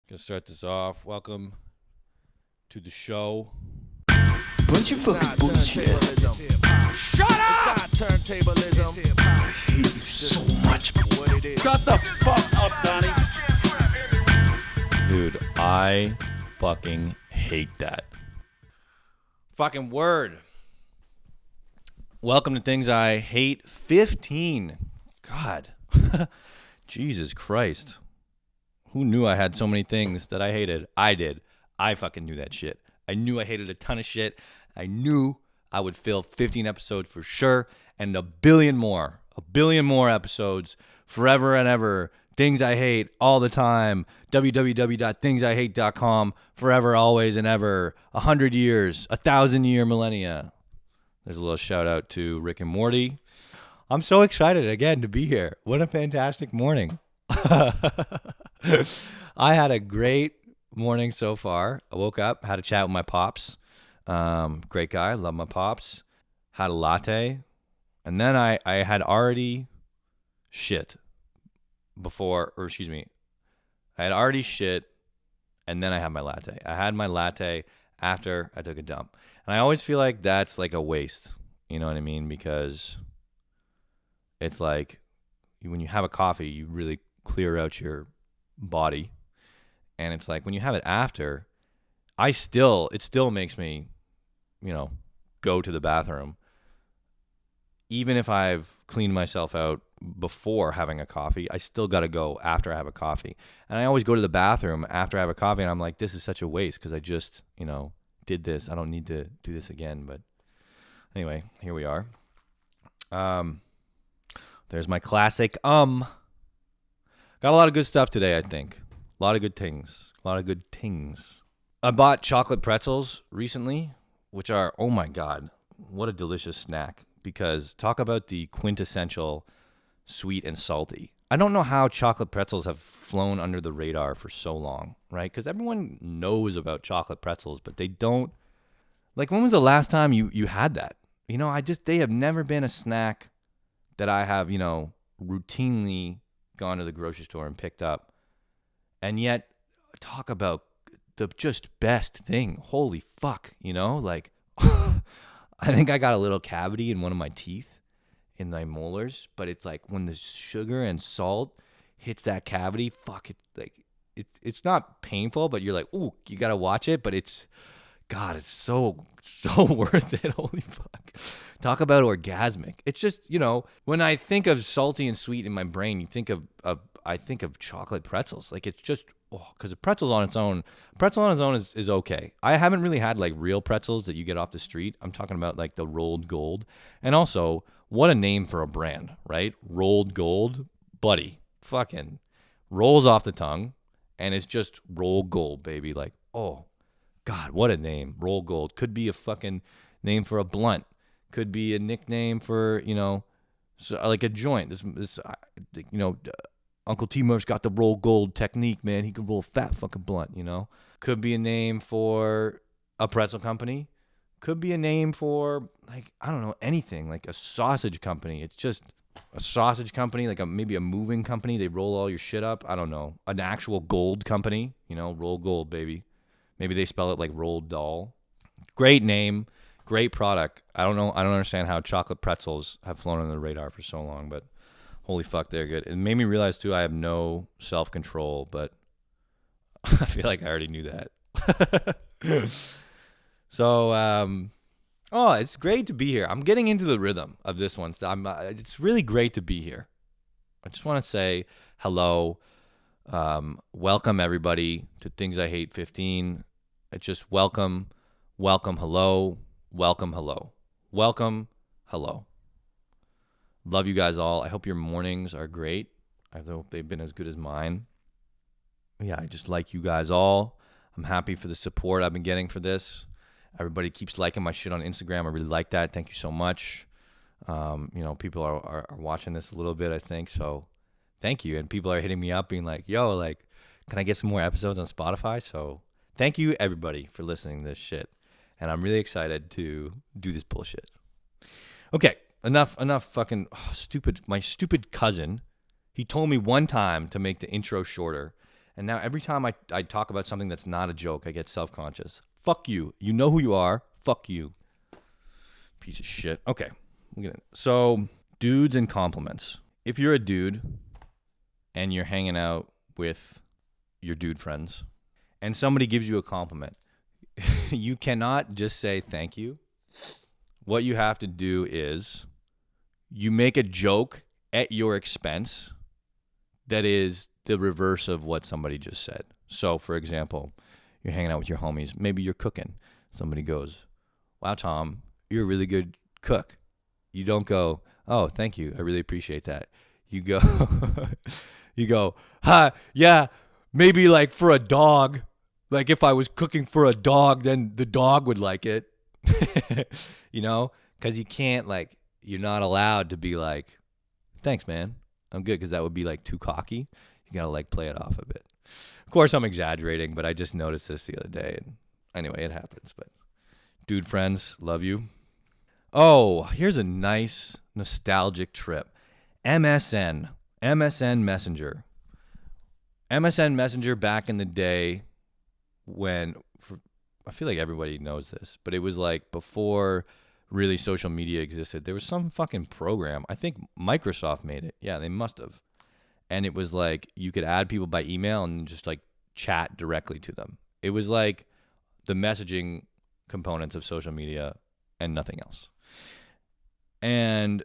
Gonna start this off. Welcome to the show. Bunch of fucking bullshit. Shut up! It's not turntablism. I hate you so much. What it is. Shut the fuck up, Donnie. Dude, I fucking hate that. Fucking word. Welcome to Things I Hate 15. God. Jesus Christ. Who knew I had so many things that I hated? I did. I fucking knew that shit. I knew I hated a ton of shit. I knew I would fill 15 episodes for sure, and a billion more episodes forever and ever. Things I hate all the time. www.thingshate.com. Forever, always, and ever. 100 years, 1,000-year millennia. There's a little shout out to Rick and Morty. I'm so excited again to be here. What a fantastic morning. I had a great morning so far. I woke up, had a chat with my pops. Great guy, love my pops. Had a latte. And then I had already shit before, or excuse me, I had already shit, and then I had my latte. I had my latte after I took a dump. And I always feel like that's like a waste. You know what I mean? Because it's like when you have a coffee, you really clear out your body. And it's like when you have it after, it still makes me, go to the bathroom. Even if I've cleaned myself out before having a coffee, I still got to go after I have a coffee. And I always go to the bathroom after I have a coffee, and I'm like, this is such a waste because I just, did this. I don't need to do this again. But anyway, here we are. There's my classic Got a lot of good stuff today, I think. A lot of good things. I bought chocolate pretzels recently, which are, oh my God, what a delicious snack. Because talk about the quintessential sweet and salty. I don't know how chocolate pretzels have flown under the radar for so long, right? Because everyone knows about chocolate pretzels, but they don't. Like, when was the last time you had that? They have never been a snack that I have, routinely gone to the grocery store and picked up. And yet, talk about the just best thing. Holy fuck, like, I think I got a little cavity in one of my teeth, in my molars, but it's like when the sugar and salt hits that cavity, fuck it, like it's not painful, but you're like, ooh, you gotta watch it, but it's so worth it. Holy fuck. Talk about orgasmic. It's just, when I think of salty and sweet in my brain, you think I think of chocolate pretzels. Like, it's just, because a pretzel on its own is okay. I haven't really had like real pretzels that you get off the street. I'm talking about like the Rolled Gold. And also, what a name for a brand, right? Rolled Gold, buddy, fucking rolls off the tongue, and it's just Roll Gold, baby. Like, oh God, what a name. Roll Gold could be a fucking name for a blunt. Could be a nickname for, like a joint. This Uncle Timur's got the Roll Gold technique, man. He can roll a fat fucking blunt, Could be a name for a pretzel company. Could be a name for, like, I don't know, anything. Like a sausage company. It's just a sausage company, like maybe a moving company. They roll all your shit up. I don't know. An actual gold company, Roll Gold, baby. Maybe they spell it like Rolled Doll. Great name. Great product. I don't know. I don't understand how chocolate pretzels have flown under the radar for so long, but holy fuck, they're good. It made me realize, too, I have no self-control, but I feel like I already knew that. So, it's great to be here. I'm getting into the rhythm of this one. It's really great to be here. I just want to say hello. Welcome, everybody, to Things I Hate 15. It's just welcome, hello, welcome, hello. Love you guys all. I hope your mornings are great. I hope they've been as good as mine. Yeah, I just like you guys all. I'm happy for the support I've been getting for this. Everybody keeps liking my shit on Instagram. I really like that. Thank you so much. People are watching this a little bit, I think. So thank you. And people are hitting me up being like, yo, like, can I get some more episodes on Spotify? So thank you, everybody, for listening to this shit. And I'm really excited to do this bullshit. Okay. Enough fucking stupid. My stupid cousin, he told me one time to make the intro shorter, And now every time I talk about something that's not a joke, I get self-conscious. Fuck you. You know who you are. Fuck you. Piece of shit. Okay. So, dudes and compliments. If you're a dude and you're hanging out with your dude friends and somebody gives you a compliment, you cannot just say thank you. What you have to do is you make a joke at your expense that is the reverse of what somebody just said. So, for example, you're hanging out with your homies. Maybe you're cooking. Somebody goes, wow, Tom, you're a really good cook. You don't go, oh, thank you. I really appreciate that. You go, ha, yeah, maybe like for a dog. Like if I was cooking for a dog, then the dog would like it. You know? Because you can't you're not allowed to be like, thanks, man. I'm good, because that would be like too cocky. You got to play it off a bit. Of course, I'm exaggerating, but I just noticed this the other day. And anyway, it happens. But dude friends, love you. Oh, here's a nice nostalgic trip. MSN Messenger. MSN Messenger back in the day when, I feel like everybody knows this, but it was before really social media existed. There was some fucking program. I think Microsoft made it. Yeah, they must have. And it was you could add people by email and just chat directly to them. It was the messaging components of social media and nothing else. And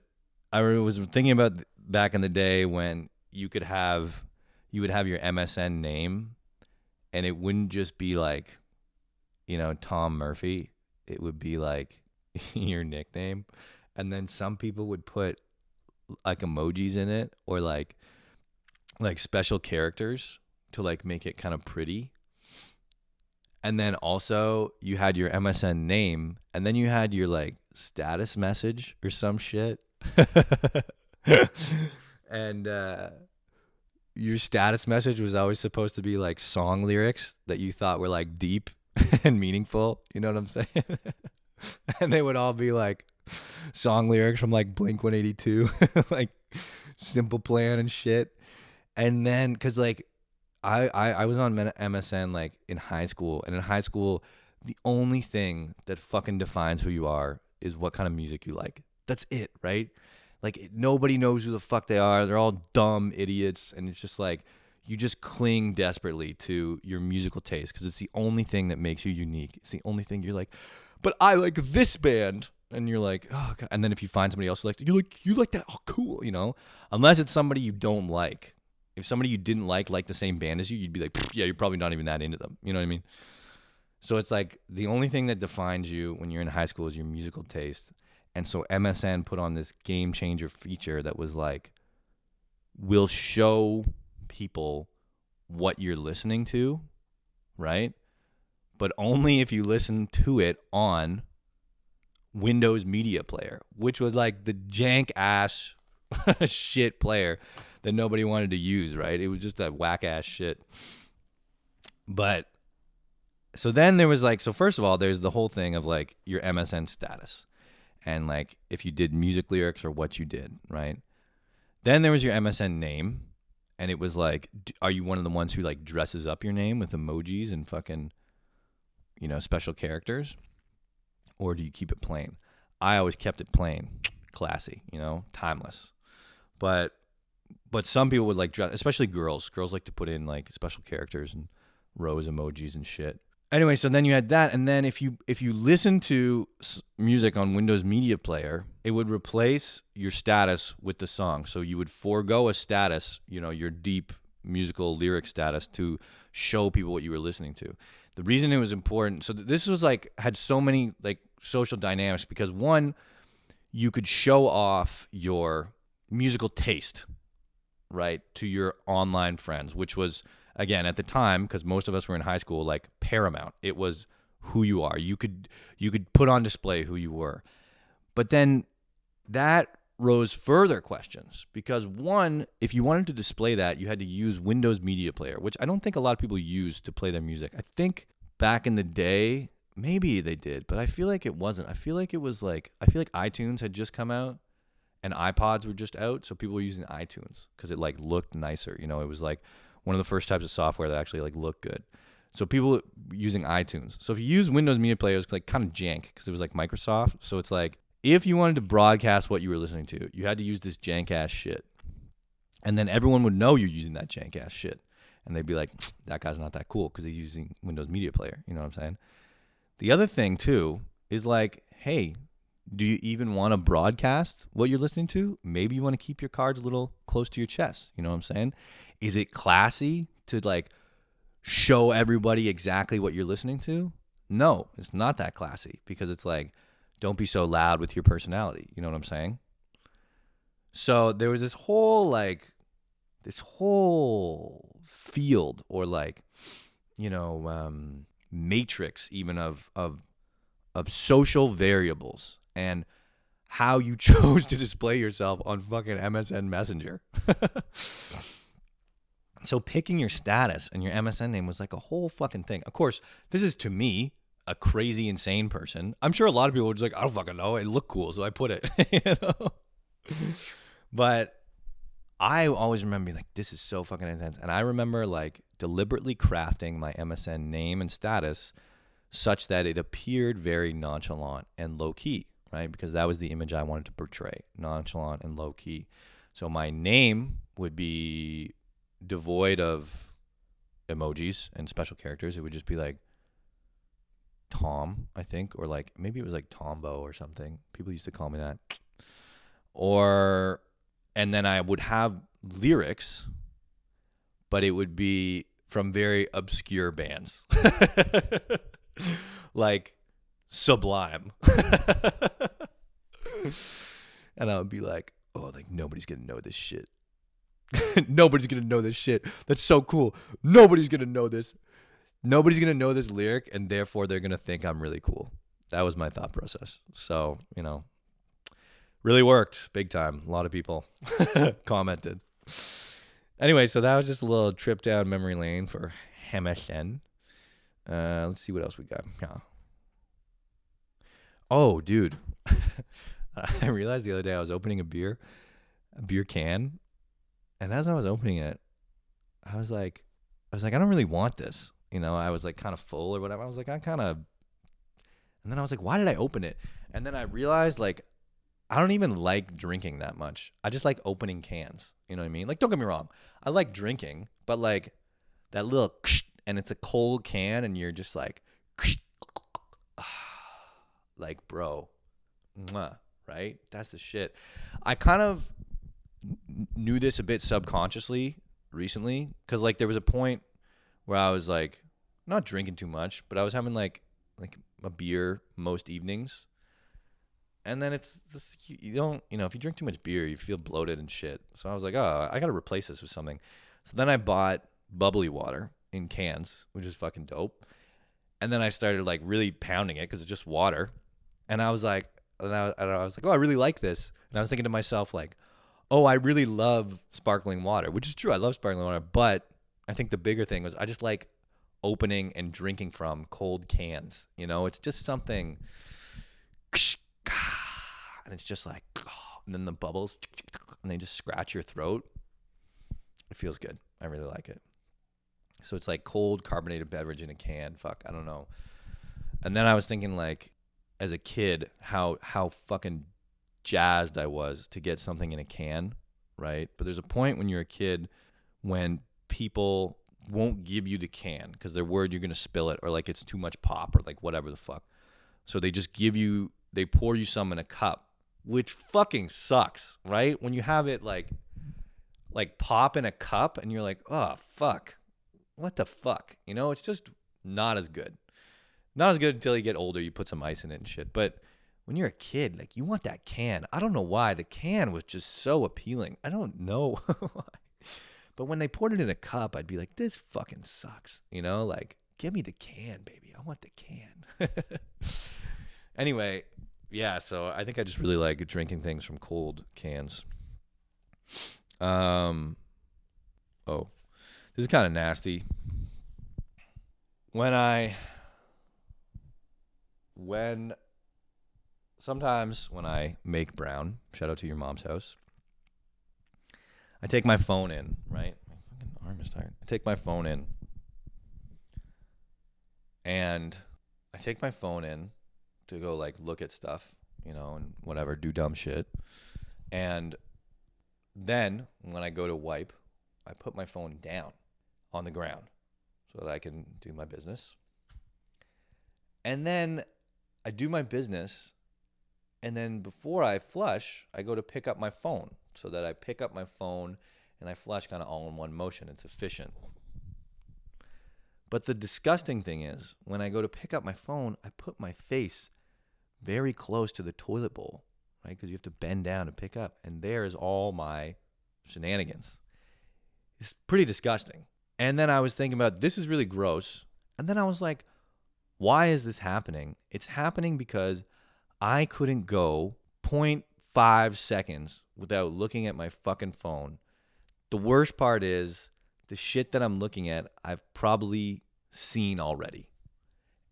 I was thinking about back in the day when you would have your MSN name and it wouldn't just be Tom Murphy. It would be your nickname. And then some people would put emojis in it or special characters to make it kind of pretty. And then also you had your MSN name and then you had your status message or some shit. And your status message was always supposed to be song lyrics that you thought were deep and meaningful. You know what I'm saying? And they would all be song lyrics from Blink-182, Simple Plan and shit. And then, cause I was on MSN in high school, and in high school, the only thing that fucking defines who you are is what kind of music you like. That's it, right? Nobody knows who the fuck they are. They're all dumb idiots, and it's just you just cling desperately to your musical taste because it's the only thing that makes you unique. It's the only thing you're but I like this band. And you're oh, God. And then if you find somebody else who you like that, oh, cool, unless it's somebody you don't like. If somebody you didn't like the same band as you, you'd be yeah, you're probably not even that into them. You know what I mean? So it's the only thing that defines you when you're in high school is your musical taste. And so MSN put on this game changer feature that was we'll show people what you're listening to, right? But only if you listen to it on Windows Media Player, which was the jank ass shit player that nobody wanted to use, right? It was just that whack ass shit. But so then there was so first of all, there's the whole thing of your MSN status and if you did music lyrics or what you did, right? Then there was your MSN name, and it was are you one of the ones who dresses up your name with emojis and fucking special characters? Or do you keep it plain? I always kept it plain, classy, timeless. But some people would dress, especially girls. Girls like to put in special characters and rose emojis and shit. Anyway, so then you had that, and then if you listen to music on Windows Media Player, it would replace your status with the song. So you would forego a status, your deep musical lyric status, to show people what you were listening to. The reason it was important, so this was had so many social dynamics, because one, you could show off your musical taste, right, to your online friends, which was, again, at the time, because most of us were in high school, paramount. It was who you are. You could put on display who you were. But then that rose further questions, because one, if you wanted to display that, you had to use Windows Media Player, which I don't think a lot of people used to play their music. I think back in the day, maybe they did, but I feel like it wasn't. I feel like it was I feel like iTunes had just come out and iPods were just out, so people were using iTunes because it looked nicer. It was one of the first types of software that actually like look good. So people using iTunes. So if you use Windows Media Player, it's like kind of jank because it was like Microsoft. So it's like if you wanted to broadcast what you were listening to, you had to use this jank ass shit. And then everyone would know you're using that jank ass shit. And they'd be like, that guy's not that cool because he's using Windows Media Player. You know what I'm saying? The other thing too is like, hey, do you even want to broadcast what you're listening to? Maybe you want to keep your cards a little close to your chest. You know what I'm saying? Is it classy to like show everybody exactly what you're listening to? No, it's not that classy because it's like, don't be so loud with your personality. You know what I'm saying? So there was this whole field or like, you know, matrix even of social variables and how you chose to display yourself on fucking MSN Messenger. So picking your status and your MSN name was like a whole fucking thing. Of course, this is to me, a crazy, insane person. I'm sure a lot of people were just like, I don't fucking know. It looked cool, so I put it. You know? But I always remember being like, this is so fucking intense. And I remember like deliberately crafting my MSN name and status such that it appeared very nonchalant and low-key, right? Because that was the image I wanted to portray, nonchalant and low-key. So my name would be devoid of emojis and special characters. It would just be like Tom, I think, or like maybe it was like Tombo or something. People used to call me that. And then I would have lyrics, but it would be from very obscure bands. Like Sublime. And I would be like, oh, like nobody's gonna know this shit. Nobody's gonna know this shit. That's so cool. Nobody's gonna know this. Nobody's gonna know this lyric, and therefore they're gonna think I'm really cool. That was my thought process. So, you know, really worked big time. A lot of people commented. Anyway, so that was just a little trip down memory lane for MSN. Let's see what else we got. Yeah. Oh, dude. I realized the other day I was opening a beer can, and as I was opening it, I was like, I don't really want this. You know, I was like kind of full or whatever. I was like, and then I was like, why did I open it? And then I realized like, I don't even like drinking that much. I just like opening cans. You know what I mean? Like, don't get me wrong. I like drinking, but like that little, and it's a cold can and you're just like, like, bro, right? That's the shit. I kind of knew this a bit subconsciously recently because like there was a point where I was like not drinking too much, but I was having like a beer most evenings. And then it's this, you don't, you know, if you drink too much beer, you feel bloated and shit. So I was like, oh, I got to replace this with something. So then I bought bubbly water in cans, which is fucking dope. And then I started like really pounding it because it's just water. And I was like, oh, I really like this. And I was thinking to myself like, oh, I really love sparkling water, which is true. I love sparkling water. But I think the bigger thing was I just like opening and drinking from cold cans. You know, it's just something. And it's just like, and then the bubbles, and they just scratch your throat. It feels good. I really like it. So it's like cold carbonated beverage in a can. Fuck, I don't know. And then I was thinking like, as a kid, how fucking jazzed I was to get something in a can, right? But there's a point when you're a kid when people won't give you the can because they're worried you're going to spill it or like it's too much pop or like whatever the fuck. So they just they pour you some in a cup, which fucking sucks, right? When you have it like pop in a cup and you're like, oh, fuck. What the fuck? You know, it's just not as good. Not as good until you get older. You put some ice in it and shit. But when you're a kid, like you want that can. I don't know why. The can was just so appealing. I don't know why. But when they poured it in a cup, I'd be like, this fucking sucks. You know, like, give me the can, baby. I want the can. Anyway, yeah, so I think I just really like drinking things from cold cans. Oh, this is kind of nasty. Sometimes when I make brown, shout out to your mom's house, I take my phone in, right? My fucking arm is tired. I take my phone in. And I take my phone in to go like look at stuff, and whatever, do dumb shit. And then when I go to wipe, I put my phone down on the ground so that I can do my business. And then I do my business. And then before I flush, I go to pick up my phone so that I pick up my phone and I flush kind of all in one motion. It's efficient. But the disgusting thing is, when I go to pick up my phone, I put my face very close to the toilet bowl, right? Because you have to bend down to pick up. And there's all my shenanigans. It's pretty disgusting. And then I was thinking about, this is really gross. And then I was like, why is this happening? It's happening because I couldn't go 0.5 seconds without looking at my fucking phone. The worst part is the shit that I'm looking at, I've probably seen already.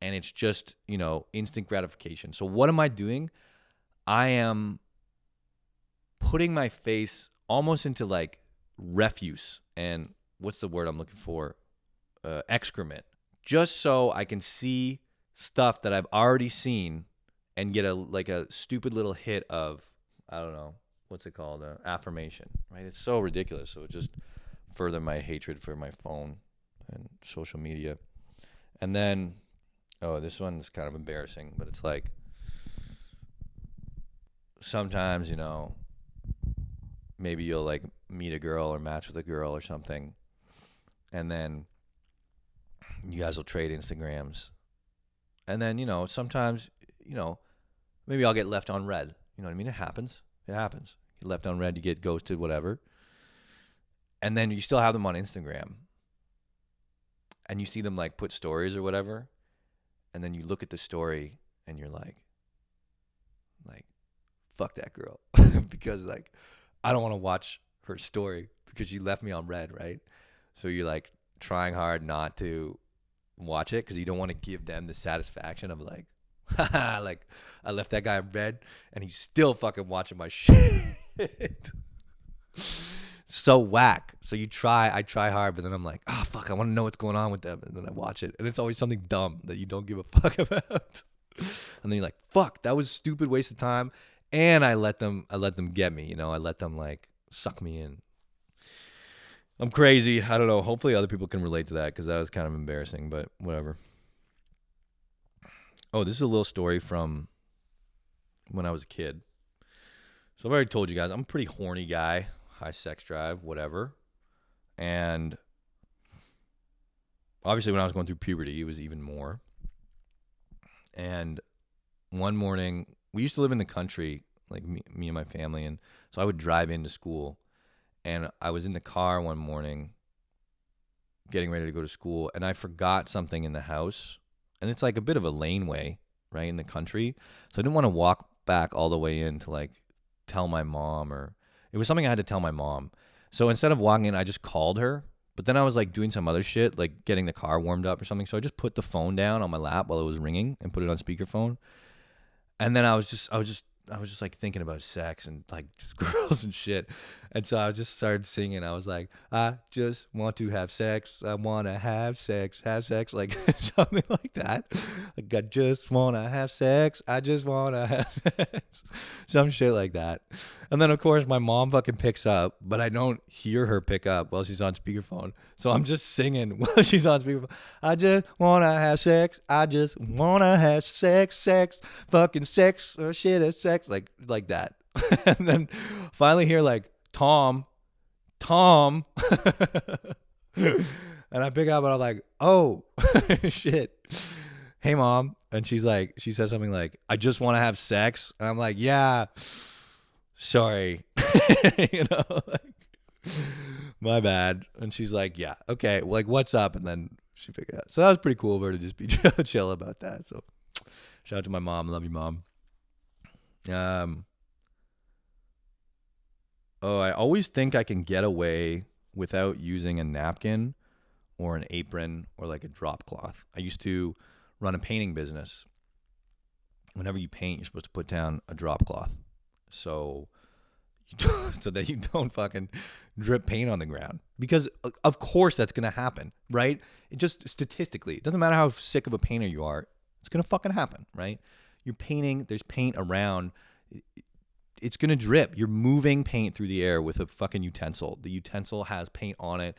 And it's just, instant gratification. So what am I doing? I am putting my face almost into like refuse and what's the word I'm looking for? Excrement. Just so I can see stuff that I've already seen and get a stupid little hit of, I don't know, what's it called? Affirmation, right? It's so ridiculous. So it just further my hatred for my phone and social media. And then, this one's kind of embarrassing, but it's like, sometimes, maybe you'll like meet a girl or match with a girl or something, and then you guys will trade Instagrams. And then, sometimes, maybe I'll get left on red. You know what I mean? It happens. It happens. You get left on red, you get ghosted, whatever. And then you still have them on Instagram. And you see them like put stories or whatever. And then you look at the story and you're like, fuck that girl. Because like, I don't want to watch her story because she left me on red, right? So you're like trying hard not to watch it because you don't want to give them the satisfaction of like, haha, like I left that guy on red and he's still fucking watching my shit. So whack. So I try hard, but then I'm like, fuck, I want to know what's going on with them. And then I watch it and it's always something dumb that you don't give a fuck about. And then you're like, fuck, that was a stupid waste of time. And I let them get me, I let them like suck me in. I'm crazy. I don't know. Hopefully other people can relate to that because that was kind of embarrassing, but whatever. Oh, this is a little story from when I was a kid. So I've already told you guys, I'm a pretty horny guy, high sex drive, whatever. And obviously when I was going through puberty, it was even more. And one morning, we used to live in the country, like me and my family, and so I would drive into school. And I was in the car one morning getting ready to go to school, and I forgot something in the house. And it's like a bit of a laneway, right, in the country. So I didn't want to walk back all the way in to like tell my mom, or it was something I had to tell my mom. So instead of walking in, I just called her. But then I was like doing some other shit, like getting the car warmed up or something. So I just put the phone down on my lap while it was ringing and put it on speakerphone. And then I was just like thinking about sex and like just girls and shit. And so I just started singing. I was like, I just want to have sex. I want to have sex, like something like that. Like, I just want to have sex. I just want to have sex. Some shit like that. And then, of course, my mom fucking picks up, but I don't hear her pick up while she's on speakerphone. So I'm just singing while she's on speakerphone. I just want to have sex. I just want to have sex, fucking sex or shit or sex, like that. And then finally hear like, Tom. And I pick up and I'm like, oh, shit. Hey, Mom. And she says something like, I just want to have sex. And I'm like, yeah, sorry. My bad. And she's like, yeah, okay. Like, what's up? And then she figured it out. So that was pretty cool of her to just be chill about that. So shout out to my mom. Love you, Mom. I always think I can get away without using a napkin or an apron or like a drop cloth. I used to run a painting business. Whenever you paint, you're supposed to put down a drop cloth. So so that you don't fucking drip paint on the ground. Because of course that's gonna happen, right? It just statistically, it doesn't matter how sick of a painter you are, it's gonna fucking happen, right? You're painting, there's paint around, it's gonna drip. You're moving paint through the air with a fucking utensil. The utensil has paint on it.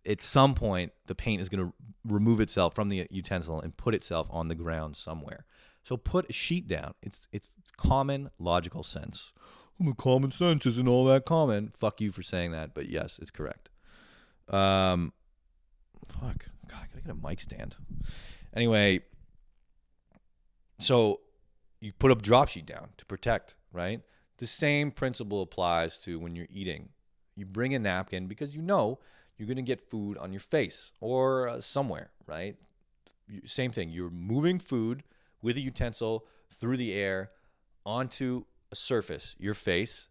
At some point, the paint is gonna remove itself from the utensil and put itself on the ground somewhere. So put a sheet down. It's common logical sense. Oh, my common sense isn't all that common. Fuck you for saying that, but yes, it's correct. Fuck. God, I gotta get a mic stand. Anyway, so you put a drop sheet down to protect, right? The same principle applies to when you're eating. You bring a napkin because you know you're gonna get food on your face or somewhere, right? Same thing. You're moving food with a utensil through the air onto a surface, your face.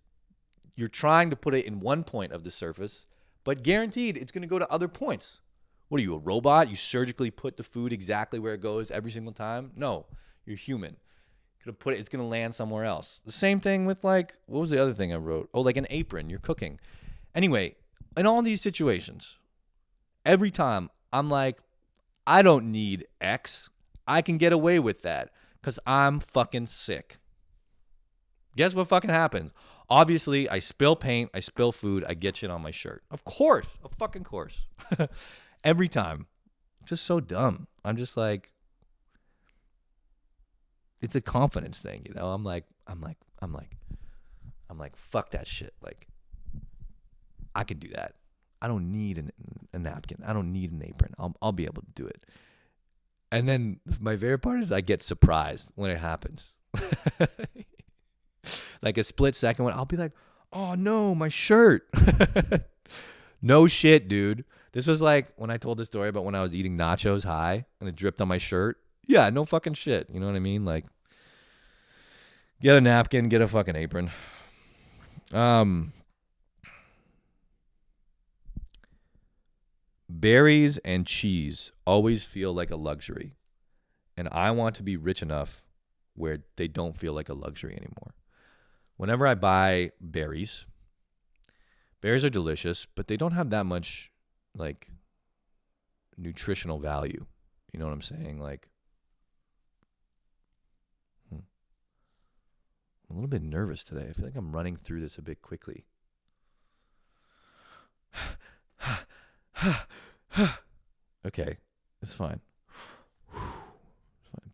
You're trying to put it in one point of the surface, but guaranteed it's going to go to other points. What are you, a robot? You surgically put the food exactly where it goes every single time? No, you're human. It's going to land somewhere else. The same thing with what was the other thing I wrote? Oh, like an apron, you're cooking. Anyway, in all these situations, every time I'm like, I don't need X. I can get away with that because I'm fucking sick. Guess what fucking happens? Obviously, I spill paint, I spill food, I get shit on my shirt. Of course. Of fucking course. Every time. Just so dumb. I'm just like, it's a confidence thing, you know? I'm like, fuck that shit. Like, I can do that. I don't need a napkin. I don't need an apron. I'll be able to do it. And then my favorite part is I get surprised when it happens. Like a split second when I'll be like, oh no, my shirt. No shit, dude. This was like when I told the story about when I was eating nachos high and it dripped on my shirt. Yeah, no fucking shit. You know what I mean? Like, get a napkin, get a fucking apron. Berries and cheese always feel like a luxury. And I want to be rich enough where they don't feel like a luxury anymore. Whenever I buy berries are delicious, but they don't have that much like nutritional value. You know what I'm saying? Like, I'm a little bit nervous today. I feel like I'm running through this a bit quickly. Okay, it's fine.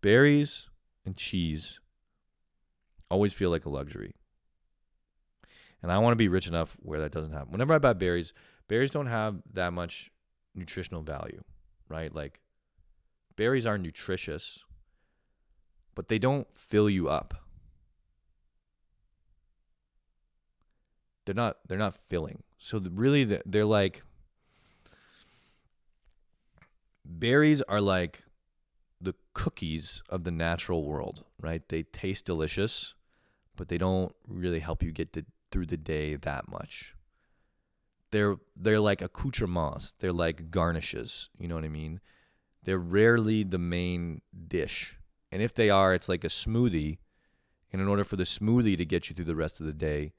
Berries and cheese always feel like a luxury. And I want to be rich enough where that doesn't happen. Whenever I buy berries don't have that much nutritional value, right? Like, berries are nutritious, but they don't fill you up. They're not filling. So really, they're like, berries are like the cookies of the natural world, right? They taste delicious, but they don't really help you get through the day that much. They're like accoutrements. They're like garnishes. You know what I mean? They're rarely the main dish. And if they are, it's like a smoothie. And in order for the smoothie to get you through the rest of the day,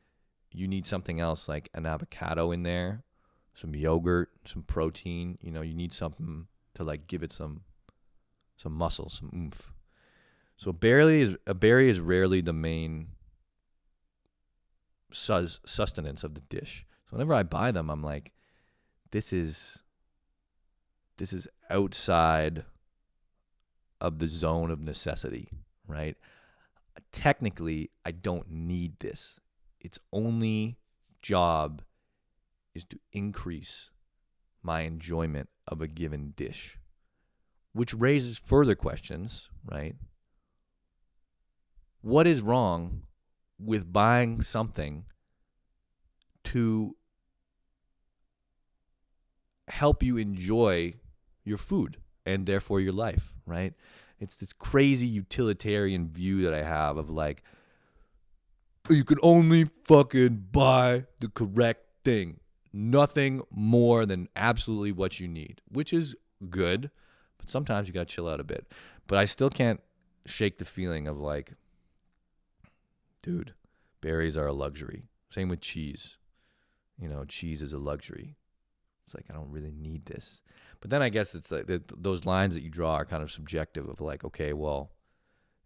you need something else like an avocado in there, some yogurt, some protein. You know, you need something to like give it some muscle, some oomph. So a berry is rarely the main sustenance of the dish. So whenever I buy them, I'm like, this is outside of the zone of necessity, right? Technically, I don't need this. Its only job is to increase my enjoyment of a given dish, which raises further questions, right? What is wrong with buying something to help you enjoy your food and therefore your life, right? It's this crazy utilitarian view that I have of like, you can only fucking buy the correct thing. Nothing more than absolutely what you need, which is good, but sometimes you gotta chill out a bit. But I still can't shake the feeling of like, dude, berries are a luxury. Same with cheese. You know, cheese is a luxury. It's like, I don't really need this. But then I guess it's like those lines that you draw are kind of subjective of like, okay, well,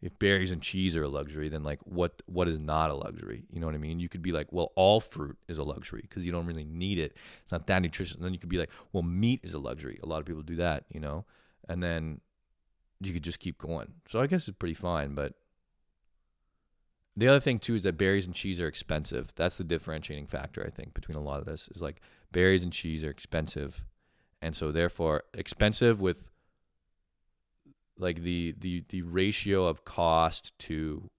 if berries and cheese are a luxury, then like what is not a luxury? You know what I mean? You could be like, well, all fruit is a luxury because you don't really need it. It's not that nutritious. And then you could be like, well, meat is a luxury. A lot of people do that, you know? And then you could just keep going. So I guess it's pretty fine. But the other thing too is that berries and cheese are expensive. That's the differentiating factor, I think, between a lot of this is like berries and cheese are expensive. And so therefore expensive with like the ratio of cost to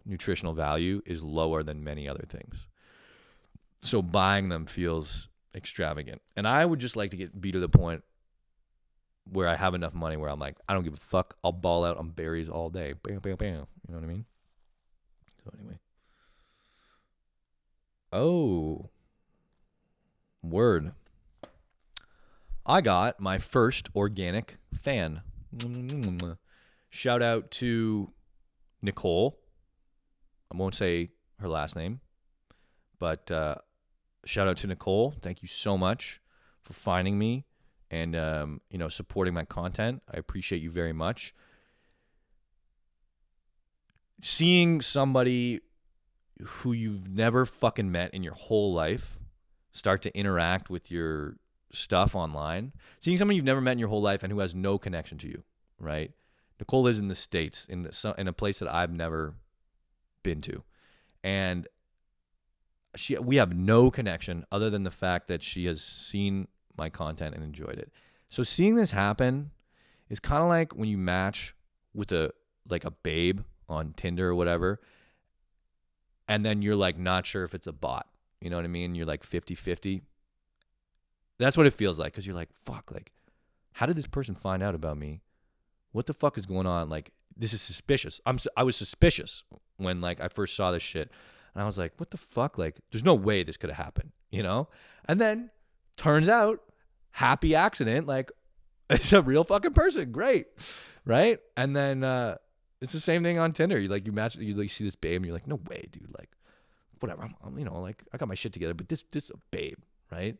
nutritional value is lower than many other things. So buying them feels extravagant. And I would just like to be to the point where I have enough money where I'm like, I don't give a fuck. I'll ball out on berries all day. Bam, bam, bam. You know what I mean? So anyway. Oh. Word. I got my first organic fan. Shout out to Nicole. I won't say her last name, but shout out to Nicole. Thank you so much for finding me and supporting my content. I appreciate you very much. Seeing somebody who you've never fucking met in your whole life start to interact with your stuff online, seeing someone you've never met in your whole life and who has no connection to you, right? Nicole lives in the States, in a place that I've never been to, and we have no connection other than the fact that she has seen my content and enjoyed it. So seeing this happen is kind of like when you match with a babe on Tinder or whatever, and then you're like not sure if it's a bot. You know what I mean? You're like 50-50. That's what it feels like, because you're like, fuck, like, how did this person find out about me? What the fuck is going on? Like, this is suspicious. I was suspicious when, like, I first saw this shit. And I was like, what the fuck? Like, there's no way this could have happened, you know? And then, turns out, happy accident, like, it's a real fucking person. Great, right? And then it's the same thing on Tinder. You match, you see this babe, and you're like, no way, dude. Like, whatever. I'm like, I got my shit together, but this is a babe, right?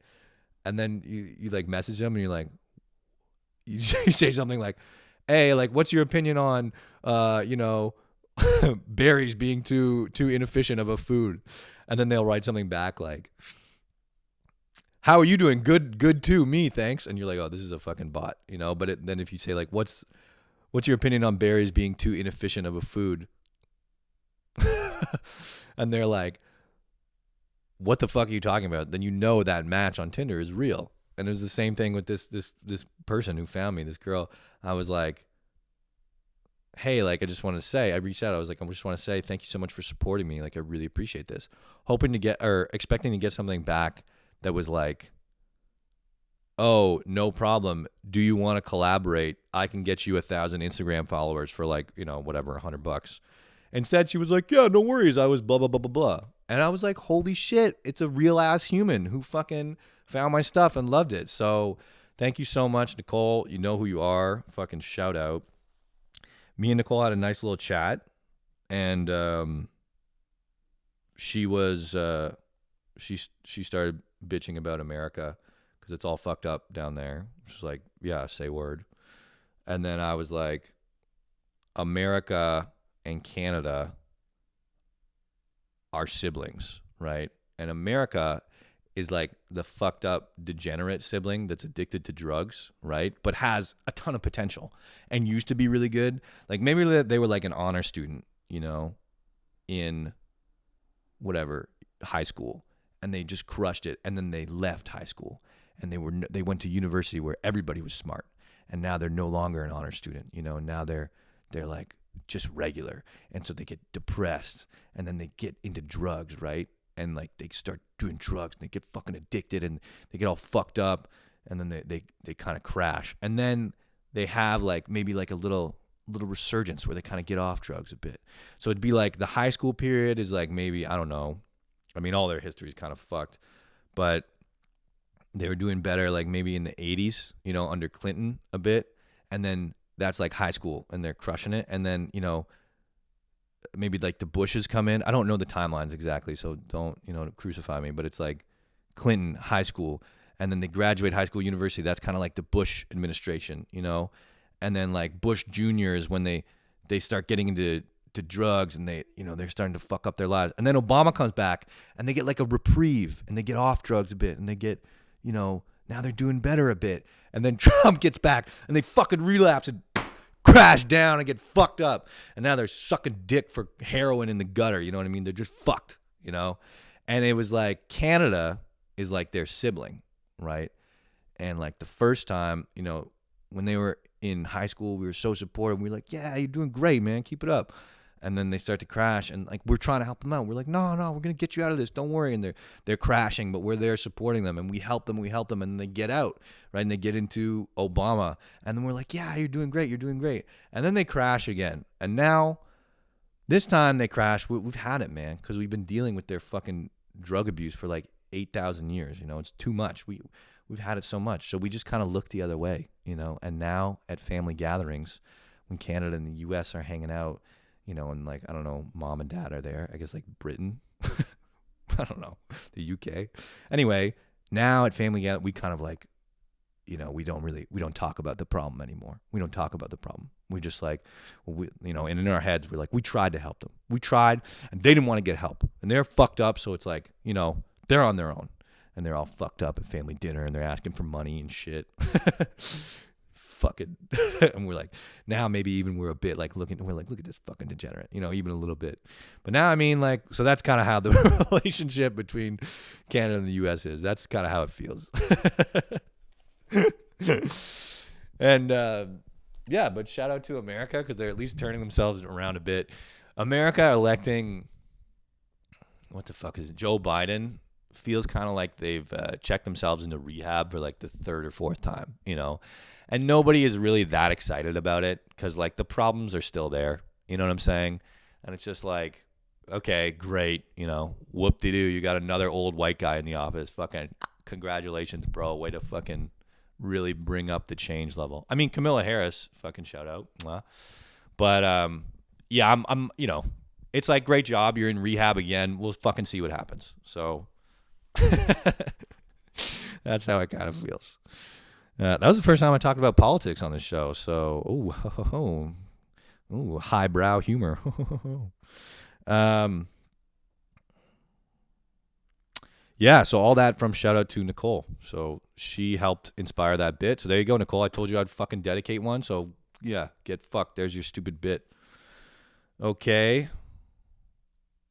And then you like message them and you're like, you say something like, hey, like, what's your opinion on, berries being too inefficient of a food? And then they'll write something back like, how are you doing? Good too. Me, thanks. And you're like, oh, this is a fucking bot, you know? But then if you say like, what's your opinion on berries being too inefficient of a food? And they're like, what the fuck are you talking about? Then you know that match on Tinder is real. And it was the same thing with this person who found me, this girl. I was like, hey, like, I just want to say, I reached out. I was like, I just want to say thank you so much for supporting me. Like, I really appreciate this. Expecting to get something back that was like, oh, no problem. Do you want to collaborate? I can get you 1,000 Instagram followers for like, whatever, $100. Instead, she was like, yeah, no worries. I was blah, blah, blah, blah, blah. And I was like, holy shit, it's a real ass human who fucking found my stuff and loved it. So thank you so much, Nicole. You know who you are. Fucking shout out. Me and Nicole had a nice little chat. And she started bitching about America because it's all fucked up down there. She's like, yeah, say word. And then I was like, America and Canada are siblings, right? And America is like the fucked up degenerate sibling that's addicted to drugs, right? But has a ton of potential and used to be really good. Like maybe they were like an honor student, in whatever high school, and they just crushed it. And then they left high school and they went to university where everybody was smart. And now they're no longer an honor student, now they're like just regular. And so they get depressed and then they get into drugs, right? And like they start doing drugs and they get fucking addicted and they get all fucked up and then they kind of crash. And then they have like maybe like a little resurgence where they kind of get off drugs a bit. So it'd be like the high school period is like maybe, I don't know. I mean, all their history is kind of fucked, but they were doing better like maybe in the 80s, under Clinton a bit. And then that's like high school and they're crushing it. And then, maybe like the Bushes come in. I don't know the timelines exactly, so don't, crucify me, but it's like Clinton high school, and then they graduate high school, university. That's kind of like the Bush administration, and then like Bush Jr. is when they start getting into drugs, and they're starting to fuck up their lives. And then Obama comes back, and they get like a reprieve, and they get off drugs a bit, and they get, now they're doing better a bit. And then Trump gets back, and they fucking relapse and crash down and get fucked up. And now they're sucking dick for heroin in the gutter. You know what I mean? They're just fucked, And it was like Canada is like their sibling, right? And like the first time, when they were in high school, we were so supportive. We were like, yeah, you're doing great, man. Keep it up. And then they start to crash, and like we're trying to help them out. We're like, no, we're gonna get you out of this. Don't worry. And they're crashing, but we're there supporting them, and we help them, and then they get out, right? And they get into Obama, and then we're like, yeah, you're doing great. And then they crash again, and now this time they crash. We've had it, man, because we've been dealing with their fucking drug abuse for like 8,000 years. It's too much. We've had it so much, so we just kind of look the other way, And now at family gatherings, when Canada and the U.S. are hanging out, and like, I don't know, mom and dad are there. I guess like Britain. I don't know, the UK. Anyway, now at family gathering, we kind of like, we don't talk about the problem anymore. We don't talk about the problem. We just like, and in our heads, we're like, we tried to help them. We tried, and they didn't want to get help. And they're fucked up, so it's like, they're on their own. And they're all fucked up at family dinner, and they're asking for money and shit. Fucking, and we're like, now maybe even we're a bit like look at this fucking degenerate, even a little bit. But now, I mean, like, so that's kind of how the relationship between Canada and the U.S. is. That's kind of how it feels. And yeah, but shout out to America, because they're at least turning themselves around a bit. America electing, what the fuck is it, Joe Biden feels kind of like they've checked themselves into rehab for like the third or fourth time, and nobody is really that excited about it, because like the problems are still there, you know what I'm saying? And it's just like, okay, great, whoop-de-doo, you got another old white guy in the office, fucking congratulations, bro, way to fucking really bring up the change level. I mean, Kamala Harris, fucking shout out. But yeah, I'm it's like, great job, you're in rehab again, we'll fucking see what happens. So that's how it kind of feels. That was the first time I talked about politics on this show. So, highbrow humor. Yeah, so all that from shout out to Nicole. So she helped inspire that bit. So there you go, Nicole. I told you I'd fucking dedicate one. So yeah, get fucked. There's your stupid bit. Okay.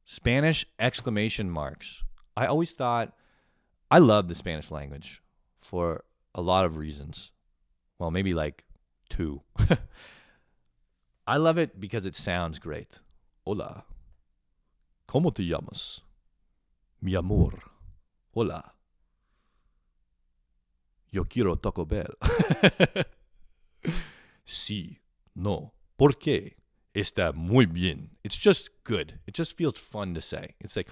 Spanish exclamation marks. I always thought, I love the Spanish language for a lot of reasons. Well, maybe like two. I love it because it sounds great. Hola. ¿Cómo te llamas? Mi amor. Hola. Yo quiero Taco Bell. Sí. No. ¿Por qué? Está muy bien. It's just good. It just feels fun to say. It's like,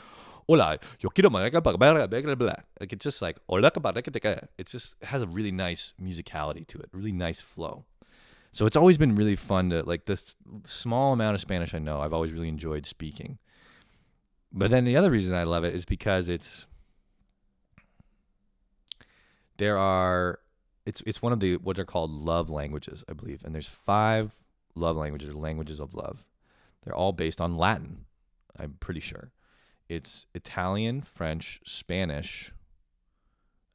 hola, yo quiero blah, blah, blah. Like, it's just like, it just has a really nice musicality to it, really nice flow. So it's always been really fun to, like, this small amount of Spanish I know, I've always really enjoyed speaking. But then the other reason I love it is because it's one of the, what are called love languages, I believe. And there's 5 love languages, languages of love. They're all based on Latin, I'm pretty sure. It's Italian, French, Spanish.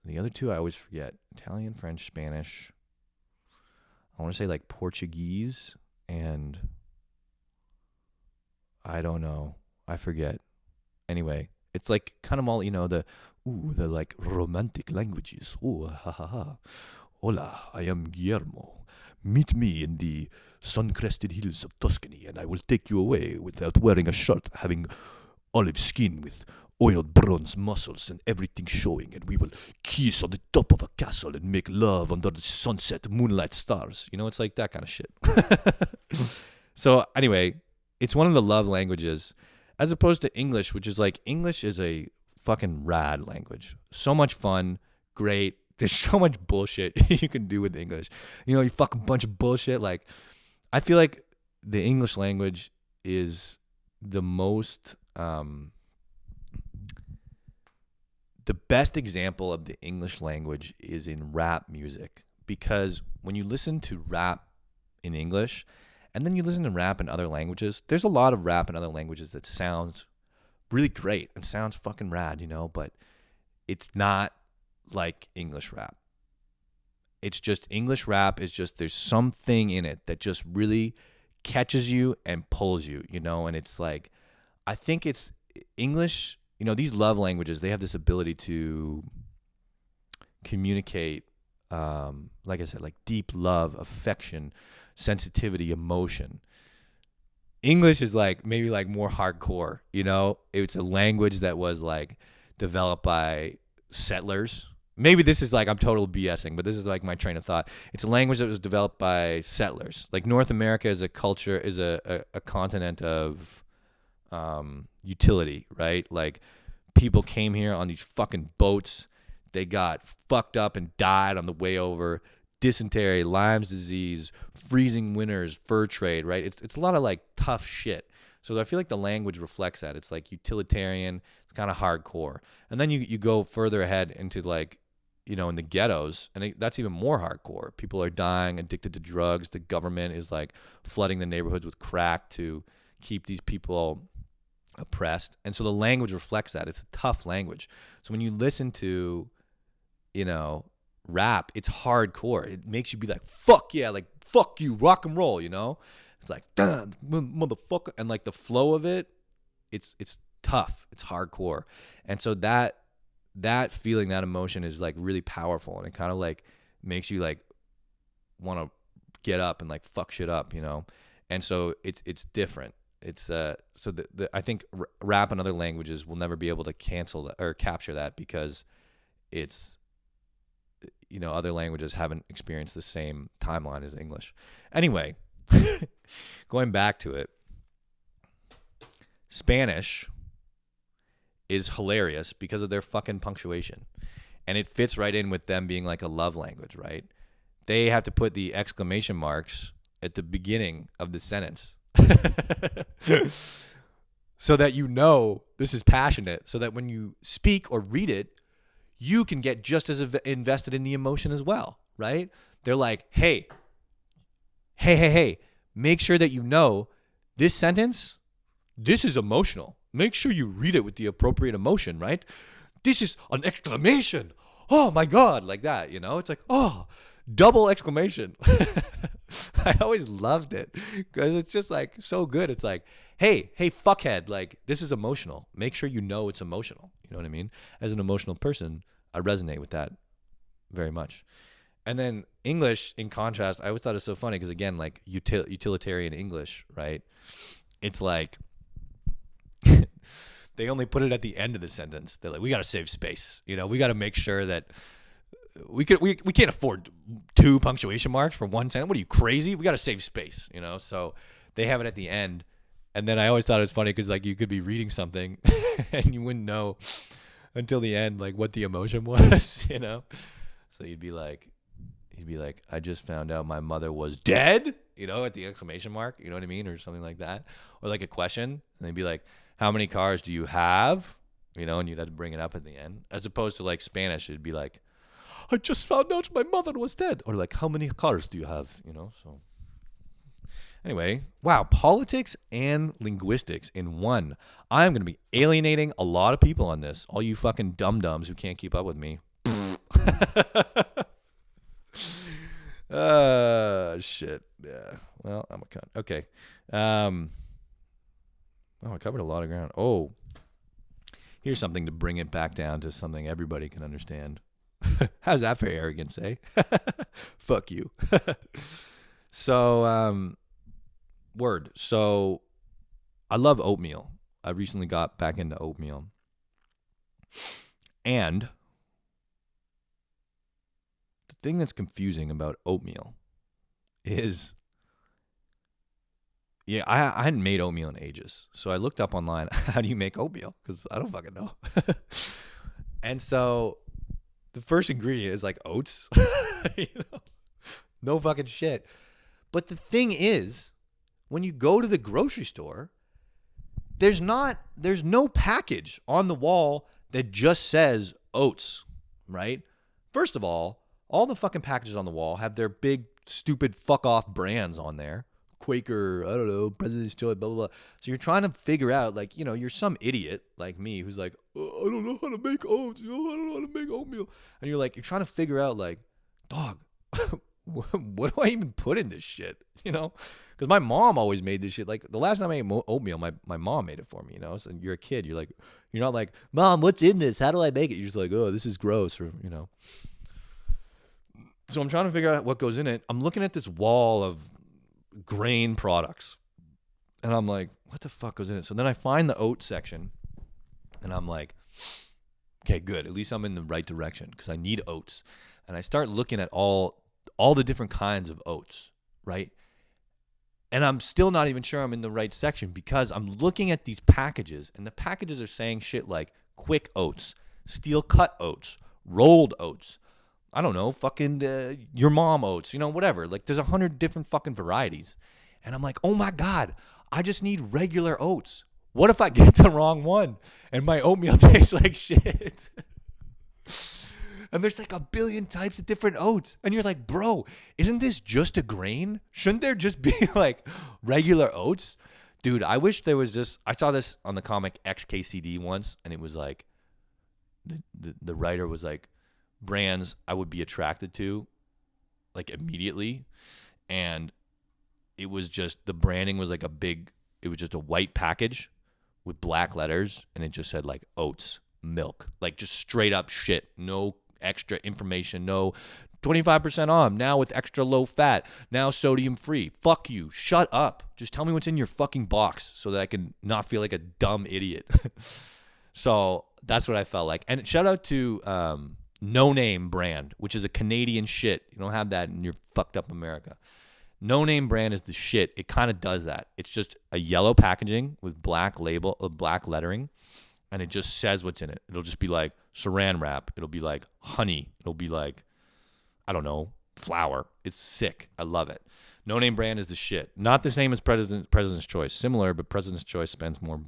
The other 2 I always forget. Italian, French, Spanish. I want to say like Portuguese, and I don't know. I forget. Anyway, it's like kind of all, the like romantic languages. Ooh, ha ha ha. Hola, I am Guillermo. Meet me in the sun-crested hills of Tuscany, and I will take you away without wearing a shirt, having olive skin with oiled bronze muscles and everything showing, and we will kiss on the top of a castle and make love under the sunset, moonlight, stars. It's like that kind of shit. So anyway, it's one of the love languages, as opposed to English, which is like, English is a fucking rad language. So much fun, great. There's so much bullshit you can do with English. You fuck a bunch of bullshit. Like, I feel like the English language is the best example of the English language is in rap music, because when you listen to rap in English and then you listen to rap in other languages, there's a lot of rap in other languages that sounds really great and sounds fucking rad, but it's not like English rap. It's just English rap is just, there's something in it that just really catches you and pulls you, and it's like, I think it's English, these love languages, they have this ability to communicate, like I said, like deep love, affection, sensitivity, emotion. English is like maybe like more hardcore, it's a language that was like developed by settlers. Maybe this is like, I'm total BSing, but this is like my train of thought. It's a language that was developed by settlers. Like North America is a culture, is a continent of utility, right? Like people came here on these fucking boats. They got fucked up and died on the way over. Dysentery, Lyme's disease, freezing winters, fur trade, right? It's a lot of like tough shit. So I feel like the language reflects that. It's like utilitarian, it's kind of hardcore. And then you go further ahead into like, in the ghettos, and that's even more hardcore. People are dying, addicted to drugs. The government is like flooding the neighborhoods with crack to keep these people oppressed. And so the language reflects that. It's a tough language. So when you listen to, rap, it's hardcore. It makes you be like, fuck yeah, like fuck you, rock and roll, It's like, damn, motherfucker. And like the flow of it, it's tough. It's hardcore. And so that feeling, that emotion is like really powerful, and it kind of like makes you like want to get up and like fuck shit up, And so it's different. It's so I think rap and other languages will never be able to cancel that or capture that, because it's, other languages haven't experienced the same timeline as English. Anyway, going back to it, Spanish is hilarious because of their fucking punctuation. And it fits right in with them being like a love language, right? They have to put the exclamation marks at the beginning of the sentence so that this is passionate, so that when you speak or read it, you can get just as invested in the emotion as well, right? They're like, hey, make sure that this sentence, this is emotional. Make sure you read it with the appropriate emotion, right? This is an exclamation. Oh my God, like that, It's like, oh, double exclamation. I always loved it because it's just like so good. It's like, hey, fuckhead, like this is emotional. Make sure it's emotional. You know what I mean? As an emotional person, I resonate with that very much. And then English, in contrast, I always thought it was so funny because, again, like utilitarian English, right? It's like they only put it at the end of the sentence. They're like, we got to save space. We got to make sure that we can't afford 2 punctuation marks for one sentence. What are you, crazy? We got to save space, So they have it at the end. And then I always thought it was funny because like you could be reading something and you wouldn't know until the end like what the emotion was, So you'd be like, I just found out my mother was dead, at the exclamation mark, you know what I mean? Or something like that. Or like a question, and they'd be like, how many cars do you have? And you'd have to bring it up at the end. As opposed to like Spanish, it'd be like, I just found out my mother was dead. Or like, how many cars do you have? So anyway, wow, politics and linguistics in one. I'm going to be alienating a lot of people on this. All you fucking dum-dums who can't keep up with me. Shit. Yeah. Well, I'm a cunt. Okay. I covered a lot of ground. Oh, here's something to bring it back down to something everybody can understand. How's that for arrogance, eh? Fuck you. So, word. So, I love oatmeal. I recently got back into oatmeal. And the thing that's confusing about oatmeal is, I hadn't made oatmeal in ages. So I looked up online, how do you make oatmeal? Because I don't fucking know. And so the first ingredient is like oats. No fucking shit. But the thing is, when you go to the grocery store, there's no package on the wall that just says oats, right? First of all the fucking packages on the wall have their big, stupid, fuck off brands on there. Quaker, I don't know, President's Choice, blah, blah, blah. So you're trying to figure out, like, you know, you're some idiot like me who's like, oh, I don't know how to make oats. I don't know how to make oatmeal. And you're trying to figure out, like, dog, what do I even put in this shit? You know? Because my mom always made this shit. Like, the last time I ate oatmeal, my mom made it for me, you know? So you're a kid. You're not like, Mom, what's in this? How do I make it? You're just like, oh, this is gross, or, you know. So I'm trying to figure out what goes in it. I'm looking at this wall of grain products, and I'm like, what the fuck goes in it? So then I find the oat section, and I'm like, okay, good. At least I'm in the right direction because I need oats. And I start looking at all the different kinds of oats, right? And I'm still not even sure I'm in the right section because I'm looking at these packages, and the packages are saying shit like quick oats, steel cut oats, rolled oats, I don't know, fucking your mom oats, you know, whatever. Like, there's 100 different fucking varieties. And I'm like, oh my God, I just need regular oats. What if I get the wrong one and my oatmeal tastes like shit? And there's like a billion types of different oats. And you're like, bro, isn't this just a grain? Shouldn't there just be like regular oats? Dude, I wish there was just, I saw this on the comic XKCD once, and it was like, the writer was like, brands I would be attracted to like immediately, and it was just, the branding was like it was just a white package with black letters, and it just said like oats, milk, like just straight up shit, no extra information, no 25% off now with extra low fat, now sodium free. Fuck you, shut up, just tell me what's in your fucking box so that I can not feel like a dumb idiot. So that's what I felt like. And shout out to No Name brand, which is a Canadian shit. You don't have that in your fucked up America. No Name brand is the shit. It kind of does that. It's just a yellow packaging with black lettering, and it just says what's in it. It'll just be like saran wrap. It'll be like honey. It'll be like, I don't know, flour. It's sick. I love it. No Name brand is the shit. Not the same as President's Choice. Similar, but President's Choice spends more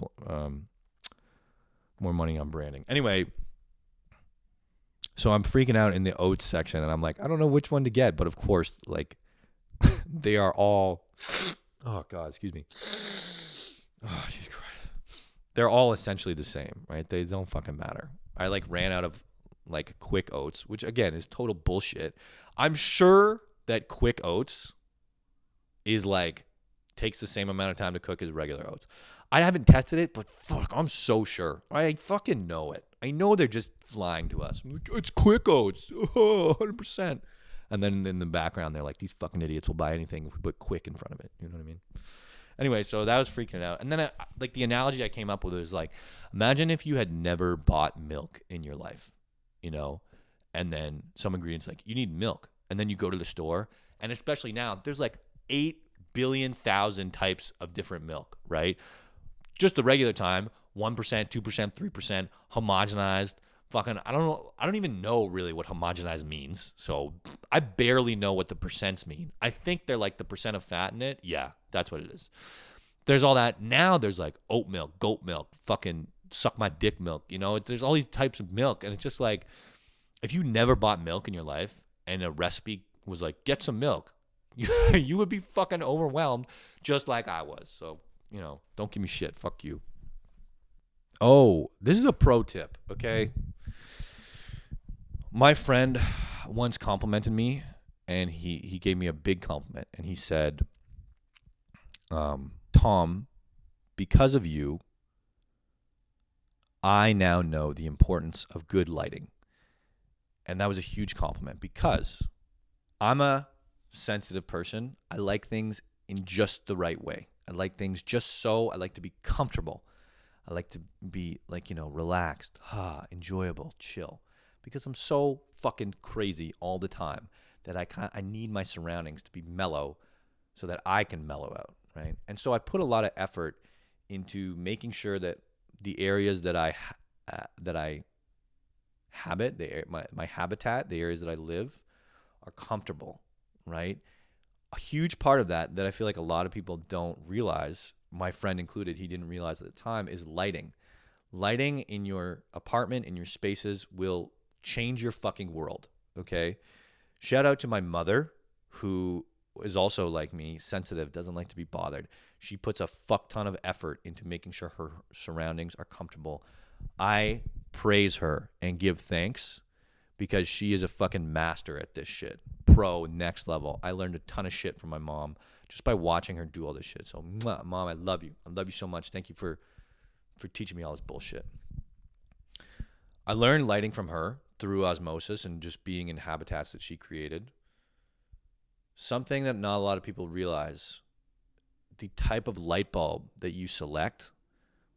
money on branding. Anyway, so I'm freaking out in the oats section, and I'm like, I don't know which one to get, but of course, like, they are all, oh God, excuse me. Oh, Jesus Christ. They're all essentially the same, right? They don't fucking matter. I like ran out of like quick oats, which again is total bullshit. I'm sure that quick oats is like, takes the same amount of time to cook as regular oats. I haven't tested it, but fuck, I'm so sure. I fucking know it. I know they're just lying to us. I'm like, it's quick oats, 100%. And then in the background, they're like, these fucking idiots will buy anything if we put quick in front of it. You know what I mean? Anyway, so that was freaking out. And then like the analogy I came up with was like, imagine if you had never bought milk in your life, you know, and then some ingredients like, you need milk. And then you go to the store, and especially now, there's like 8 billion thousand types of different milk, right? Just the regular time, 1%, 2%, 3%, homogenized. Fucking, I don't even know really what homogenized means. So I barely know what the percents mean. I think they're like the percent of fat in it. Yeah, that's what it is. There's all that. Now there's like oat milk, goat milk, fucking suck my dick milk. You know, there's all these types of milk. And it's just like, if you never bought milk in your life and a recipe was like, get some milk, you would be fucking overwhelmed just like I was. So, you know, don't give me shit. Fuck you. Oh, this is a pro tip, okay? My friend once complimented me, and he gave me a big compliment, and he said, Tom, because of you, I now know the importance of good lighting. And that was a huge compliment because I'm a sensitive person. I like things in just the right way. I like things just so. I like to be comfortable. I like to be like, you know, relaxed, enjoyable, chill, because I'm so fucking crazy all the time that I need my surroundings to be mellow so that I can mellow out, right? And so I put a lot of effort into making sure that the areas that I habit, my habitat, the areas that I live, are comfortable, right? A huge part of that I feel like a lot of people don't realize my friend included, he didn't realize at the time, is lighting. Lighting in your apartment, in your spaces, will change your fucking world, okay? Shout out to my mother, who is also like me, sensitive, doesn't like to be bothered. She puts a fuck ton of effort into making sure her surroundings are comfortable. I praise her and give thanks because she is a fucking master at this shit. Pro, next level. I learned a ton of shit from my mom just by watching her do all this shit. So, mwah, Mom, I love you. I love you so much. Thank you for teaching me all this bullshit. I learned lighting from her through osmosis and just being in habitats that she created. Something that not a lot of people realize, the type of light bulb that you select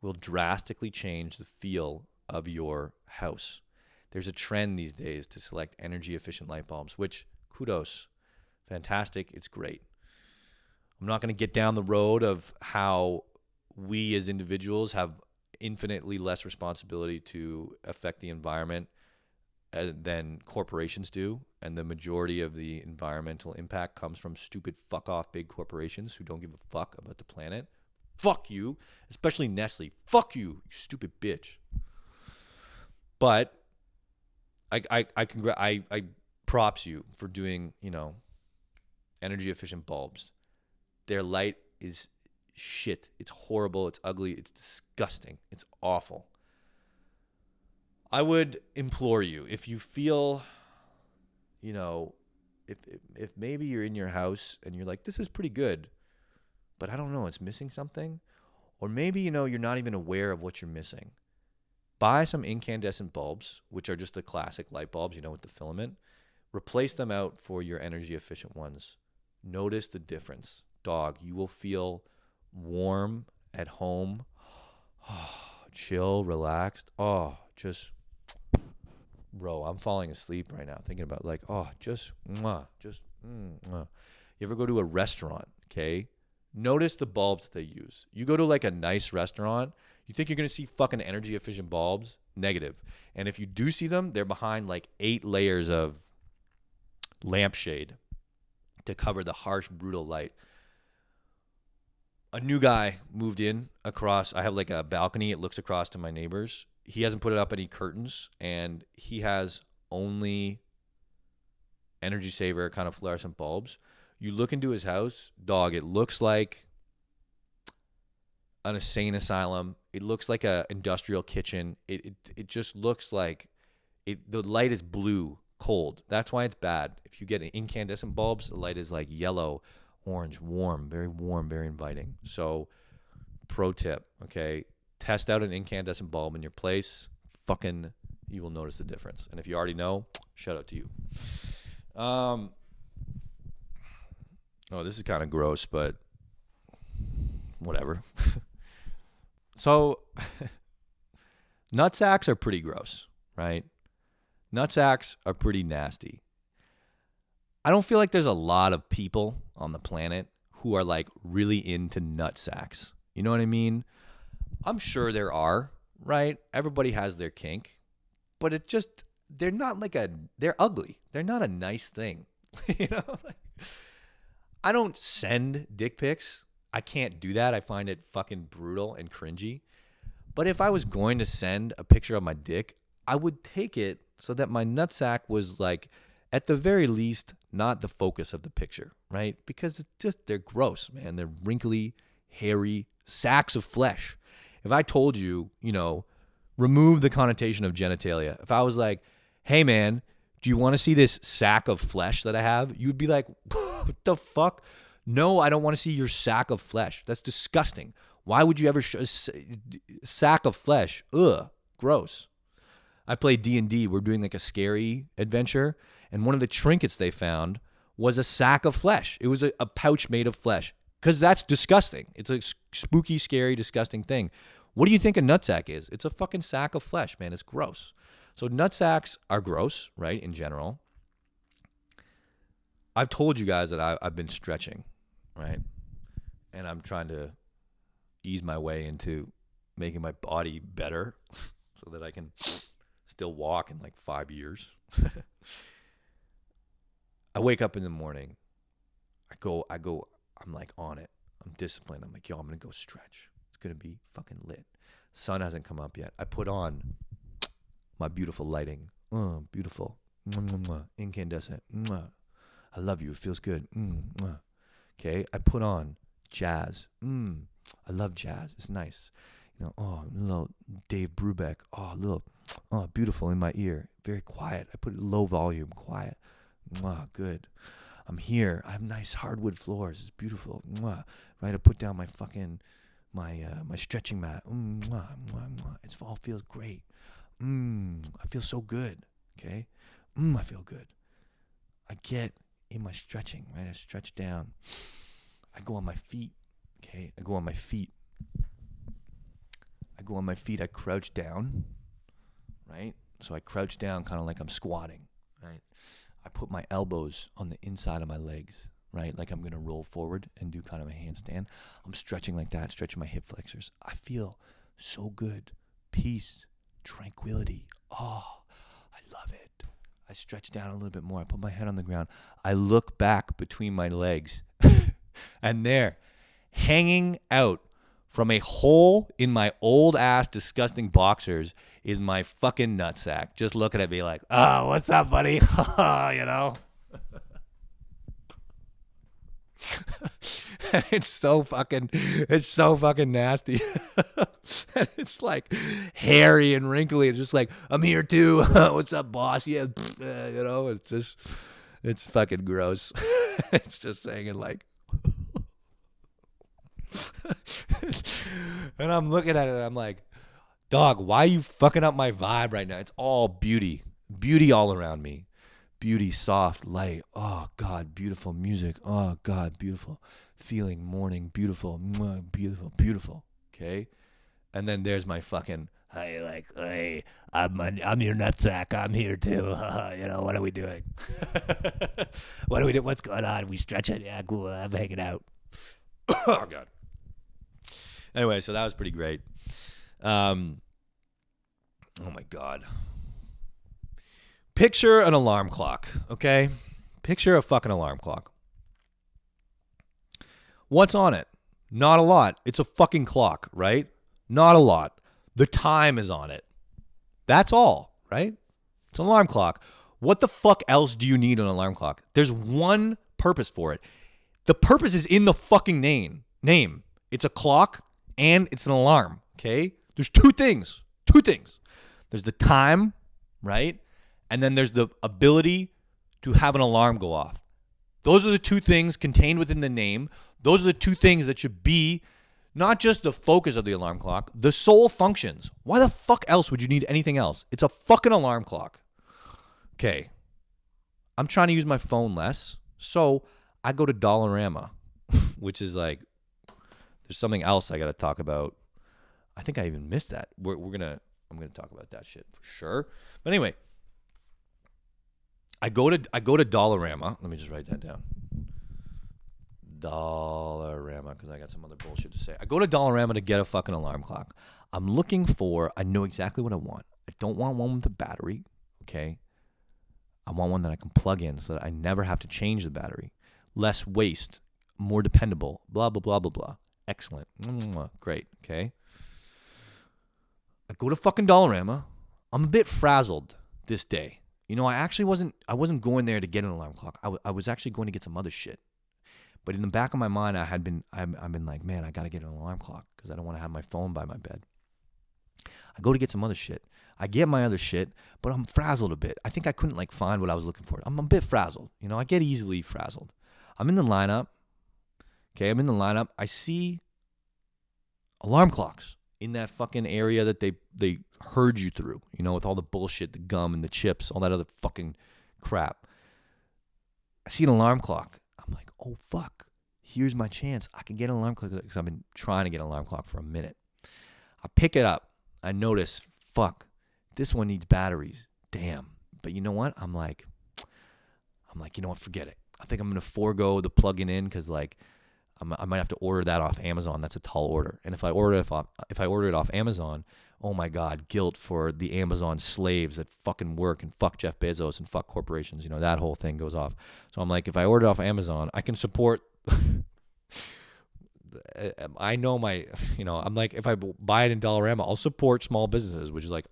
will drastically change the feel of your house. There's a trend these days to select energy efficient light bulbs, which kudos, fantastic, it's great. I'm not going to get down the road of how we as individuals have infinitely less responsibility to affect the environment than corporations do, and the majority of the environmental impact comes from stupid fuck off big corporations who don't give a fuck about the planet. Fuck you, especially Nestle. Fuck you, you stupid bitch. But I props you for doing, energy efficient bulbs. Their light is shit. It's horrible. It's ugly. It's disgusting. It's awful. I would implore you, if you feel, if maybe you're in your house and you're like, this is pretty good, but I don't know, it's missing something. Or maybe, you're not even aware of what you're missing. Buy some incandescent bulbs, which are just the classic light bulbs, with the filament. Replace them out for your energy efficient ones. Notice the difference. Dog, you will feel warm at home. Chill, relaxed. Bro, I'm falling asleep right now thinking about You ever go to a restaurant, okay? Notice the bulbs that they use. You go to like a nice restaurant, you think you're going to see fucking energy efficient bulbs? Negative. And if you do see them, they're behind like 8 layers of lampshade to cover the harsh, brutal light. A new guy moved in across. I have like a balcony. It looks across to my neighbors. He hasn't put up any curtains, and he has only energy saver kind of fluorescent bulbs. You look into his house, dog, it looks like an insane asylum. It looks like a industrial kitchen. It just looks like the light is blue, cold. That's why it's bad. If you get incandescent bulbs, the light is like yellow, orange, warm, very inviting. So, pro tip, okay? Test out an incandescent bulb in your place. Fucking, you will notice the difference. And if you already know, shout out to you. This is kind of gross, but whatever. So, nutsacks are pretty gross, right? Nutsacks are pretty nasty. I don't feel like there's a lot of people on the planet who are like really into nutsacks. You know what I mean? I'm sure there are, right? Everybody has their kink, but they're not they're ugly. They're not a nice thing. I don't send dick pics. I can't do that. I find it fucking brutal and cringy. But if I was going to send a picture of my dick, I would take it so that my nutsack was like, at the very least, not the focus of the picture, right? Because they're gross, man. They're wrinkly, hairy sacks of flesh. If I told you, remove the connotation of genitalia. If I was like, hey, man, do you want to see this sack of flesh that I have? You'd be like, what the fuck? No, I don't want to see your sack of flesh. That's disgusting. Why would you ever show a sack of flesh? Ugh, gross. I play D&D. We're doing like a scary adventure, and one of the trinkets they found was a sack of flesh. It was a pouch made of flesh, because that's disgusting. It's a spooky, scary, disgusting thing. What do you think a nutsack is? It's a fucking sack of flesh, man. It's gross. So nutsacks are gross, right, in general. I've told you guys that I've been stretching, right? And I'm trying to ease my way into making my body better so that I can still walk in like 5 years. I wake up in the morning. I'm like on it. I'm disciplined. I'm like, yo, I'm going to go stretch. It's going to be fucking lit. Sun hasn't come up yet. I put on my beautiful lighting. Beautiful. Incandescent. I love you. It feels good. Okay. I put on jazz. I love jazz. It's nice. You know, little Dave Brubeck. Beautiful in my ear. Very quiet. I put it low volume, quiet. Good. I'm here. I have nice hardwood floors. It's beautiful. Right. I put down my fucking my stretching mat. It all feels great. I feel so good. Okay. I feel good. I get in my stretching. Right. I stretch down. I go on my feet. Okay. I go on my feet. I crouch down. Right. So I crouch down kind of like I'm squatting. Right. I put my elbows on the inside of my legs, right? Like I'm going to roll forward and do kind of a handstand. I'm stretching like that, stretching my hip flexors. I feel so good. Peace, tranquility. Oh, I love it. I stretch down a little bit more. I put my head on the ground. I look back between my legs and there, hanging out from a hole in my old ass disgusting boxers is my fucking nutsack. Just looking at me like, oh, what's up, buddy? You know? It's so fucking nasty. And it's like hairy and wrinkly. It's just like, I'm here too. What's up, boss? Yeah. You know, it's fucking gross. It's just saying it like, and I'm looking at it and I'm like, dog, why are you fucking up my vibe right now? It's all beauty all around me. Beauty, soft, light. Oh God, beautiful music. Oh God, beautiful feeling, morning, beautiful, beautiful. Okay. And then there's my fucking, hey, I'm your nutsack. I'm here too. You know, what are we doing? What are we doing? What's going on? We stretching? Yeah, cool. I'm hanging out. Oh God. Anyway, so that was pretty great. Oh my God. Picture an alarm clock, okay? Picture a fucking alarm clock. What's on it? Not a lot. It's a fucking clock, right? Not a lot. The time is on it. That's all, right? It's an alarm clock. What the fuck else do you need an alarm clock? There's one purpose for it. The purpose is in the fucking name. It's a clock and it's an alarm, okay? There's two things. There's the time, right? And then there's the ability to have an alarm go off. Those are the two things contained within the name. Those are the two things that should be not just the focus of the alarm clock, the sole functions. Why the fuck else would you need anything else? It's a fucking alarm clock. Okay. I'm trying to use my phone less, so I go to Dollarama, which is like, there's something else I got to talk about. I think I even missed that. I'm gonna talk about that shit for sure. But anyway, I go to Dollarama. Let me just write that down. Dollarama, because I got some other bullshit to say. I go to Dollarama to get a fucking alarm clock. I know exactly what I want. I don't want one with a battery, okay? I want one that I can plug in so that I never have to change the battery. Less waste, more dependable, blah, blah, blah, blah, blah. Excellent. Great, okay? I go to fucking Dollarama. I'm a bit frazzled this day. You know, I wasn't going there to get an alarm clock. I was actually going to get some other shit. But in the back of my mind, I've been like, man, I got to get an alarm clock because I don't want to have my phone by my bed. I go to get some other shit. I get my other shit, but I'm frazzled a bit. I think I couldn't like find what I was looking for. I'm a bit frazzled. You know, I get easily frazzled. I'm in the lineup. Okay, I'm in the lineup. I see alarm clocks in that fucking area that they herd you through, you know, with all the bullshit, the gum and the chips, all that other fucking crap. I see an alarm clock. I'm like, oh, fuck. Here's my chance. I can get an alarm clock because I've been trying to get an alarm clock for a minute. I pick it up. I notice, fuck, this one needs batteries. Damn. But you know what? I'm like, you know what? Forget it. I think I'm going to forego the plugging in because, like, I might have to order that off Amazon. That's a tall order. And if I order it off Amazon, oh my God, guilt for the Amazon slaves that fucking work and fuck Jeff Bezos and fuck corporations. You know, that whole thing goes off. So I'm like, if I order it off Amazon, I can support I know my, I'm like, if I buy it in Dollarama, I'll support small businesses, which is like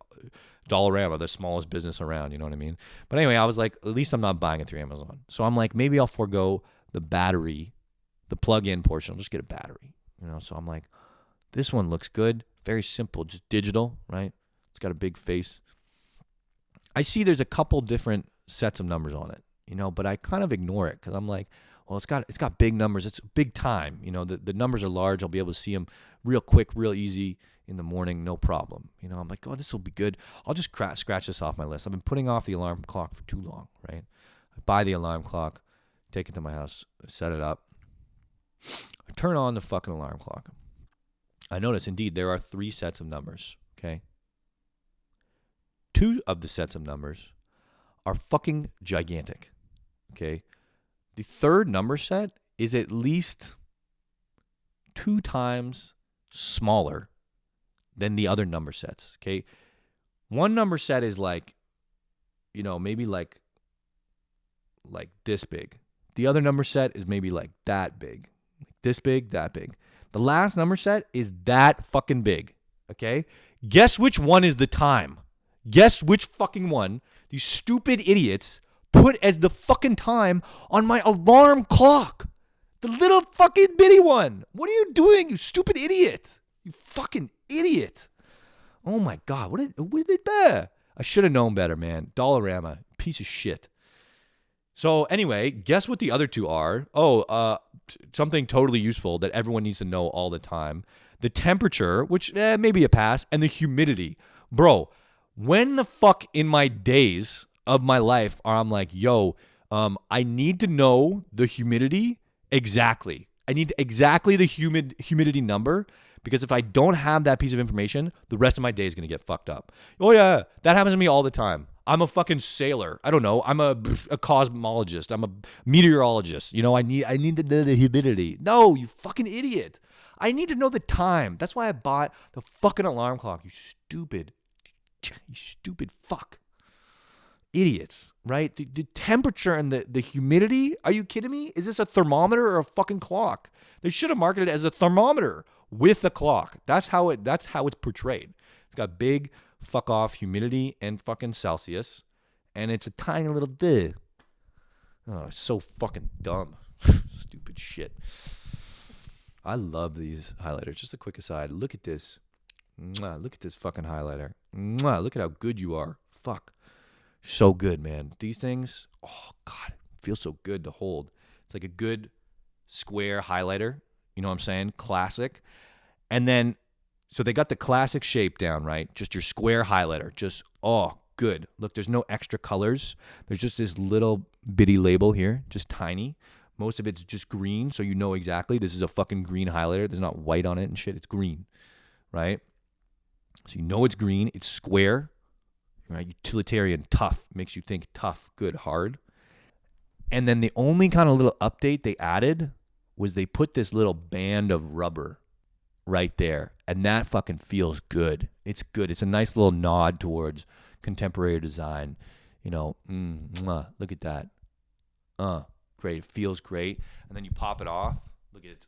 Dollarama, the smallest business around. You know what I mean? But anyway, I was like, at least I'm not buying it through Amazon. So I'm like, maybe I'll forego the battery, the plug-in portion. I'll just get a battery. So I'm like, this one looks good. Very simple, just digital, right? It's got a big face. I see there's a couple different sets of numbers on it, but I kind of ignore it because I'm like, well, it's got big numbers. It's big time. The numbers are large. I'll be able to see them real quick, real easy in the morning, no problem. I'm like, oh, this will be good. I'll just scratch this off my list. I've been putting off the alarm clock for too long, right? I buy the alarm clock, take it to my house, set it up. I turn on the fucking alarm clock. I notice, indeed, there are 3 sets of numbers, okay? 2 of the sets of numbers are fucking gigantic, okay? The third number set is at least 2 times smaller than the other number sets, okay? One number set is like, maybe like this big. The other number set is maybe like that big. This big, that big. The last number set is that fucking big, okay? Guess which one is the time? Guess which fucking one these stupid idiots put as the fucking time on my alarm clock? The little fucking bitty one. What are you doing, you stupid idiot? You fucking idiot. Oh my God, what did they do? I should have known better, man. Dollarama, piece of shit. So anyway, guess what the other 2 are? Something totally useful that everyone needs to know all the time. The temperature, which maybe a pass, and the humidity. Bro, when the fuck in my days of my life are I'm like, yo, I need to know the humidity exactly. I need exactly the humidity number, because if I don't have that piece of information, the rest of my day is going to get fucked up. Oh yeah, that happens to me all the time. I'm a fucking sailor. I don't know. I'm a cosmologist. I'm a meteorologist. I need to know the humidity. No, you fucking idiot. I need to know the time. That's why I bought the fucking alarm clock. You stupid fuck. Idiots, right? The temperature and the humidity. Are you kidding me? Is this a thermometer or a fucking clock? They should have marketed it as a thermometer with a clock. That's how it's portrayed. It's got big fuck off humidity and fucking Celsius, and it's a tiny little duh. Oh, it's so fucking dumb. Stupid shit. I love these highlighters. Just a quick aside. Look at this. Look at this fucking highlighter. Look at how good you are. Fuck. So good, man. These things, oh God, it feels so good to hold. It's like a good square highlighter. You know what I'm saying? Classic. And then, so they got the classic shape down, right? Just your square highlighter. Just, oh, good. Look, there's no extra colors. There's just this little bitty label here, just tiny. Most of it's just green, so you know exactly this is a fucking green highlighter. There's not white on it and shit. It's green, right? So you know it's green. It's square, right? Utilitarian, tough. Makes you think tough, good, hard. And then the only kind of little update they added was they put this little band of rubber right there. And that fucking feels good. It's good. It's a nice little nod towards contemporary design. Look at that. Great. It feels great. And then you pop it off. Look at it.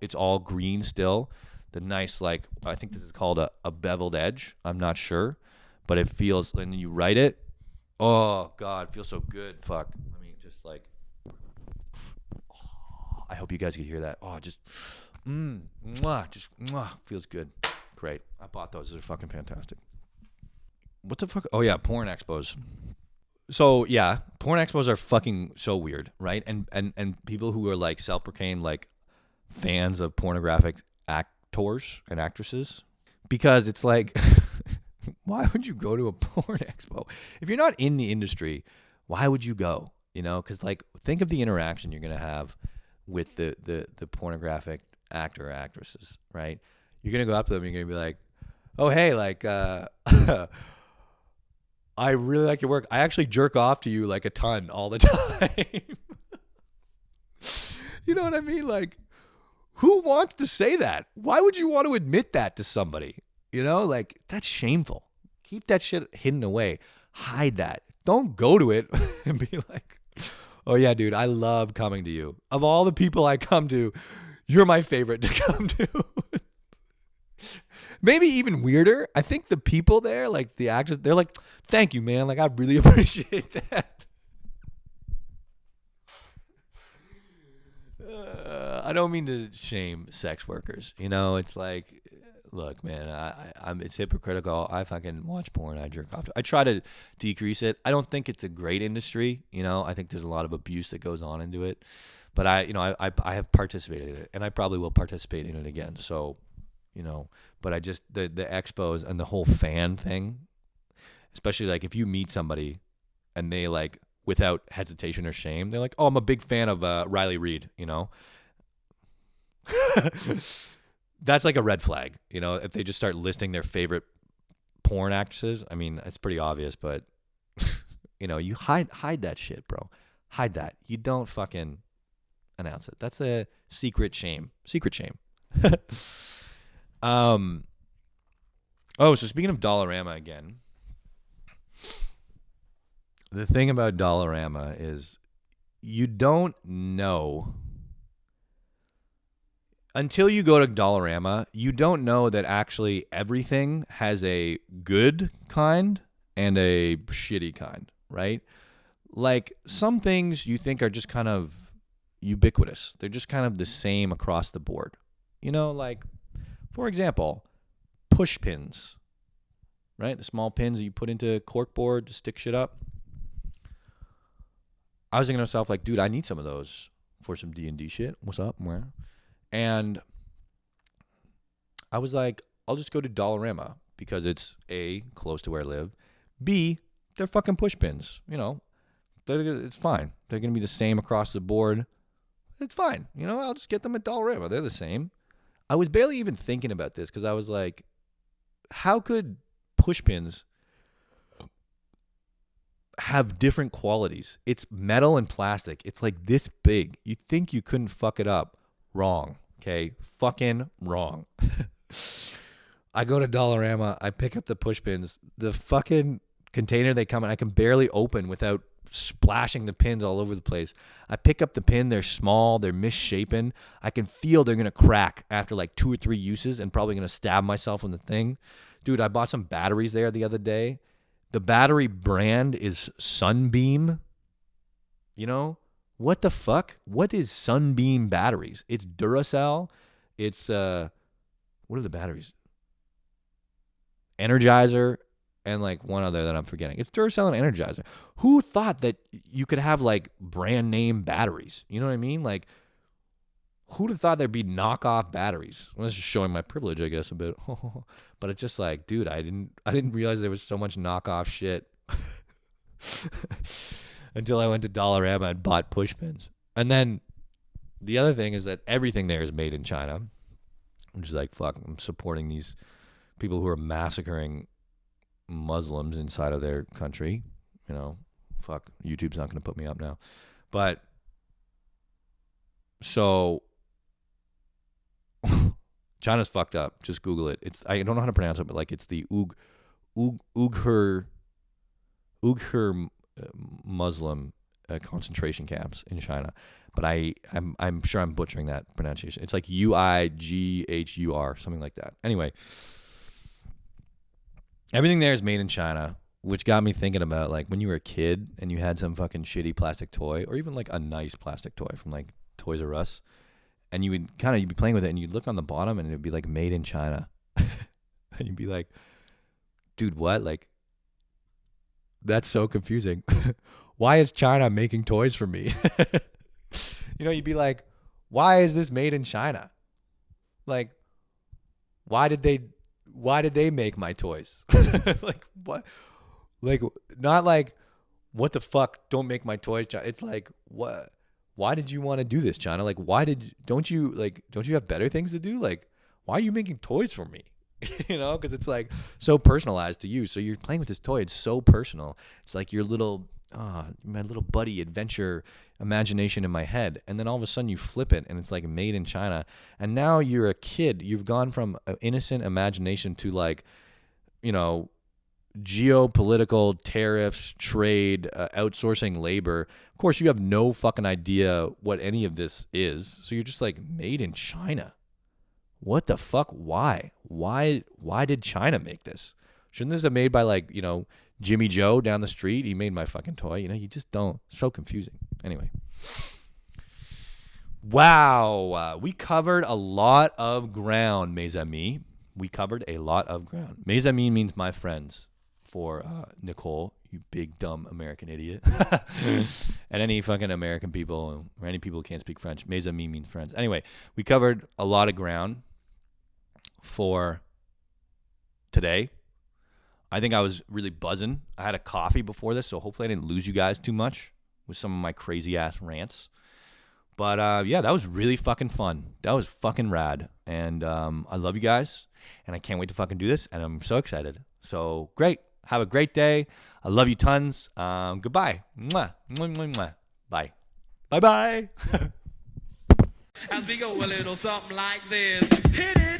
It's all green still. The nice, like, I think this is called a beveled edge. I'm not sure. But it feels, and then you write it. Oh, God. It feels so good. Fuck. Let me just like, I hope you guys can hear that. Oh, just feels good. Great. I bought those. They're fucking fantastic. What the fuck? Oh, yeah. Porn expos. So, yeah. Porn expos are fucking so weird, right? And people who are like self-proclaimed like fans of pornographic actors and actresses. Because it's like, why would you go to a porn expo? If you're not in the industry, why would you go? Because like, think of the interaction you're going to have with the pornographic actor or actresses, right? You're going to go up to them and you're going to be like, oh, hey, like, I really like your work. I actually jerk off to you like a ton all the time. You know what I mean? Like, who wants to say that? Why would you want to admit that to somebody? Like, that's shameful. Keep that shit hidden away. Hide that. Don't go to it and be like, oh yeah, dude, I love coming to you. Of all the people I come to, You're my favorite to come to. Maybe even weirder. I think the people there, like the actors, they're like, thank you, man. Like, I really appreciate that. I don't mean to shame sex workers. You know, it's like, look, man, it's hypocritical. I fucking watch porn. I jerk off. I try to decrease it. I don't think it's a great industry. You know, I think there's a lot of abuse that goes on into it. But I have participated in it, and I probably will participate in it again. So, you know, but I just the expos and the whole fan thing, especially like if you meet somebody and they like without hesitation or shame, they're like, oh, I'm a big fan of Riley Reid, you know. That's like a red flag, you know, if they just start listing their favorite porn actresses. I mean, it's pretty obvious, but you know, you hide that shit, bro. Hide that. You don't fucking announce it. That's a secret shame. Secret shame. Oh, so speaking of Dollarama again, the thing about Dollarama is you don't know until you go to Dollarama, you don't know that actually everything has a good kind and a shitty kind, right? Like some things you think are just kind of ubiquitous. They're just kind of the same across the board. You know, like, for example, push pins, right? The small pins that you put into corkboard to stick shit up. I was thinking to myself, like, dude, I need some of those for some D&D shit. What's up? Where? And I was like, I'll just go to Dollarama because it's A, close to where I live. B, they're fucking push pins. You know, it's fine. They're going to be the same across the board. It's fine. You know, I'll just get them at Dollarama. They're the same. I was barely even thinking about this because I was like, how could push pins have different qualities? It's metal and plastic. It's like this big. You'd think you couldn't fuck it up. Wrong. Okay? Fucking wrong. I go to Dollarama. I pick up the push pins. The fucking container they come in, I can barely open without splashing the pins all over the place. I pick up the pin. They're small. They're misshapen. I can feel they're going to crack after like 2 or 3 uses and probably going to stab myself in the thing. Dude, I bought some batteries there the other day. The battery brand is Sunbeam. You know? What the fuck? What is Sunbeam batteries? It's Duracell. It's, what are the batteries? Energizer and like one other that I'm forgetting. It's Duracell and Energizer. Who thought that you could have like brand name batteries? You know what I mean? Like, who'd have thought there'd be knockoff batteries? Well, that's just showing my privilege, I guess, a bit. But it's just like, dude, I didn't realize there was so much knockoff shit until I went to Dollarama and bought push pins. And then the other thing is that everything there is made in China, which is like, fuck, I'm supporting these people who are massacring Muslims inside of their country. You know, fuck, YouTube's not going to put me up now. But so China's fucked up. Just Google it. It's, I don't know how to pronounce it, but like it's the Uyghur Muslim concentration camps in China. But I'm sure I'm butchering that pronunciation. It's like Uighur, something like that. Anyway, everything there is made in China, which got me thinking about like when you were a kid and you had some fucking shitty plastic toy or even like a nice plastic toy from like Toys R Us, and you'd be playing with it and you'd look on the bottom and it'd be like made in China. And you'd be like, dude, what? Like, that's so confusing. Why is China making toys for me? You know, you'd be like, why is this made in China? Like, why did they make my toys? Like, what? Like, not like, what the fuck? Don't make my toys, China. It's like, what? Why did you want to do this, China? Like, don't you have better things to do? Like, why are you making toys for me? You know, because it's like so personalized to you. So you're playing with this toy. It's so personal. It's like your little, my little buddy adventure imagination in my head. And then all of a sudden you flip it and it's like made in China. And now you're a kid. You've gone from an innocent imagination to like, you know, geopolitical tariffs, trade, outsourcing labor. Of course, you have no fucking idea what any of this is. So you're just like, made in China. What the fuck? Why? Why did China make this? Shouldn't this have made by like, Jimmy Joe down the street? He made my fucking toy. You just don't. It's so confusing. Anyway. Wow. We covered a lot of ground, mes amis. We covered a lot of ground. Mes amis means my friends for Nicole, you big dumb American idiot. And any fucking American people or any people who can't speak French, mes amis means friends. Anyway, we covered a lot of ground for today. I think I was really buzzing. I had a coffee before this, so hopefully I didn't lose you guys too much with some of my crazy ass rants. But yeah, that was really fucking fun. That was fucking rad. And I love you guys. And I can't wait to fucking do this. And I'm so excited. So great. Have a great day. I love you tons. Goodbye. Mwah. Mwah, mwah, mwah. Bye. Bye-bye. As we go a little something like this. Hit it.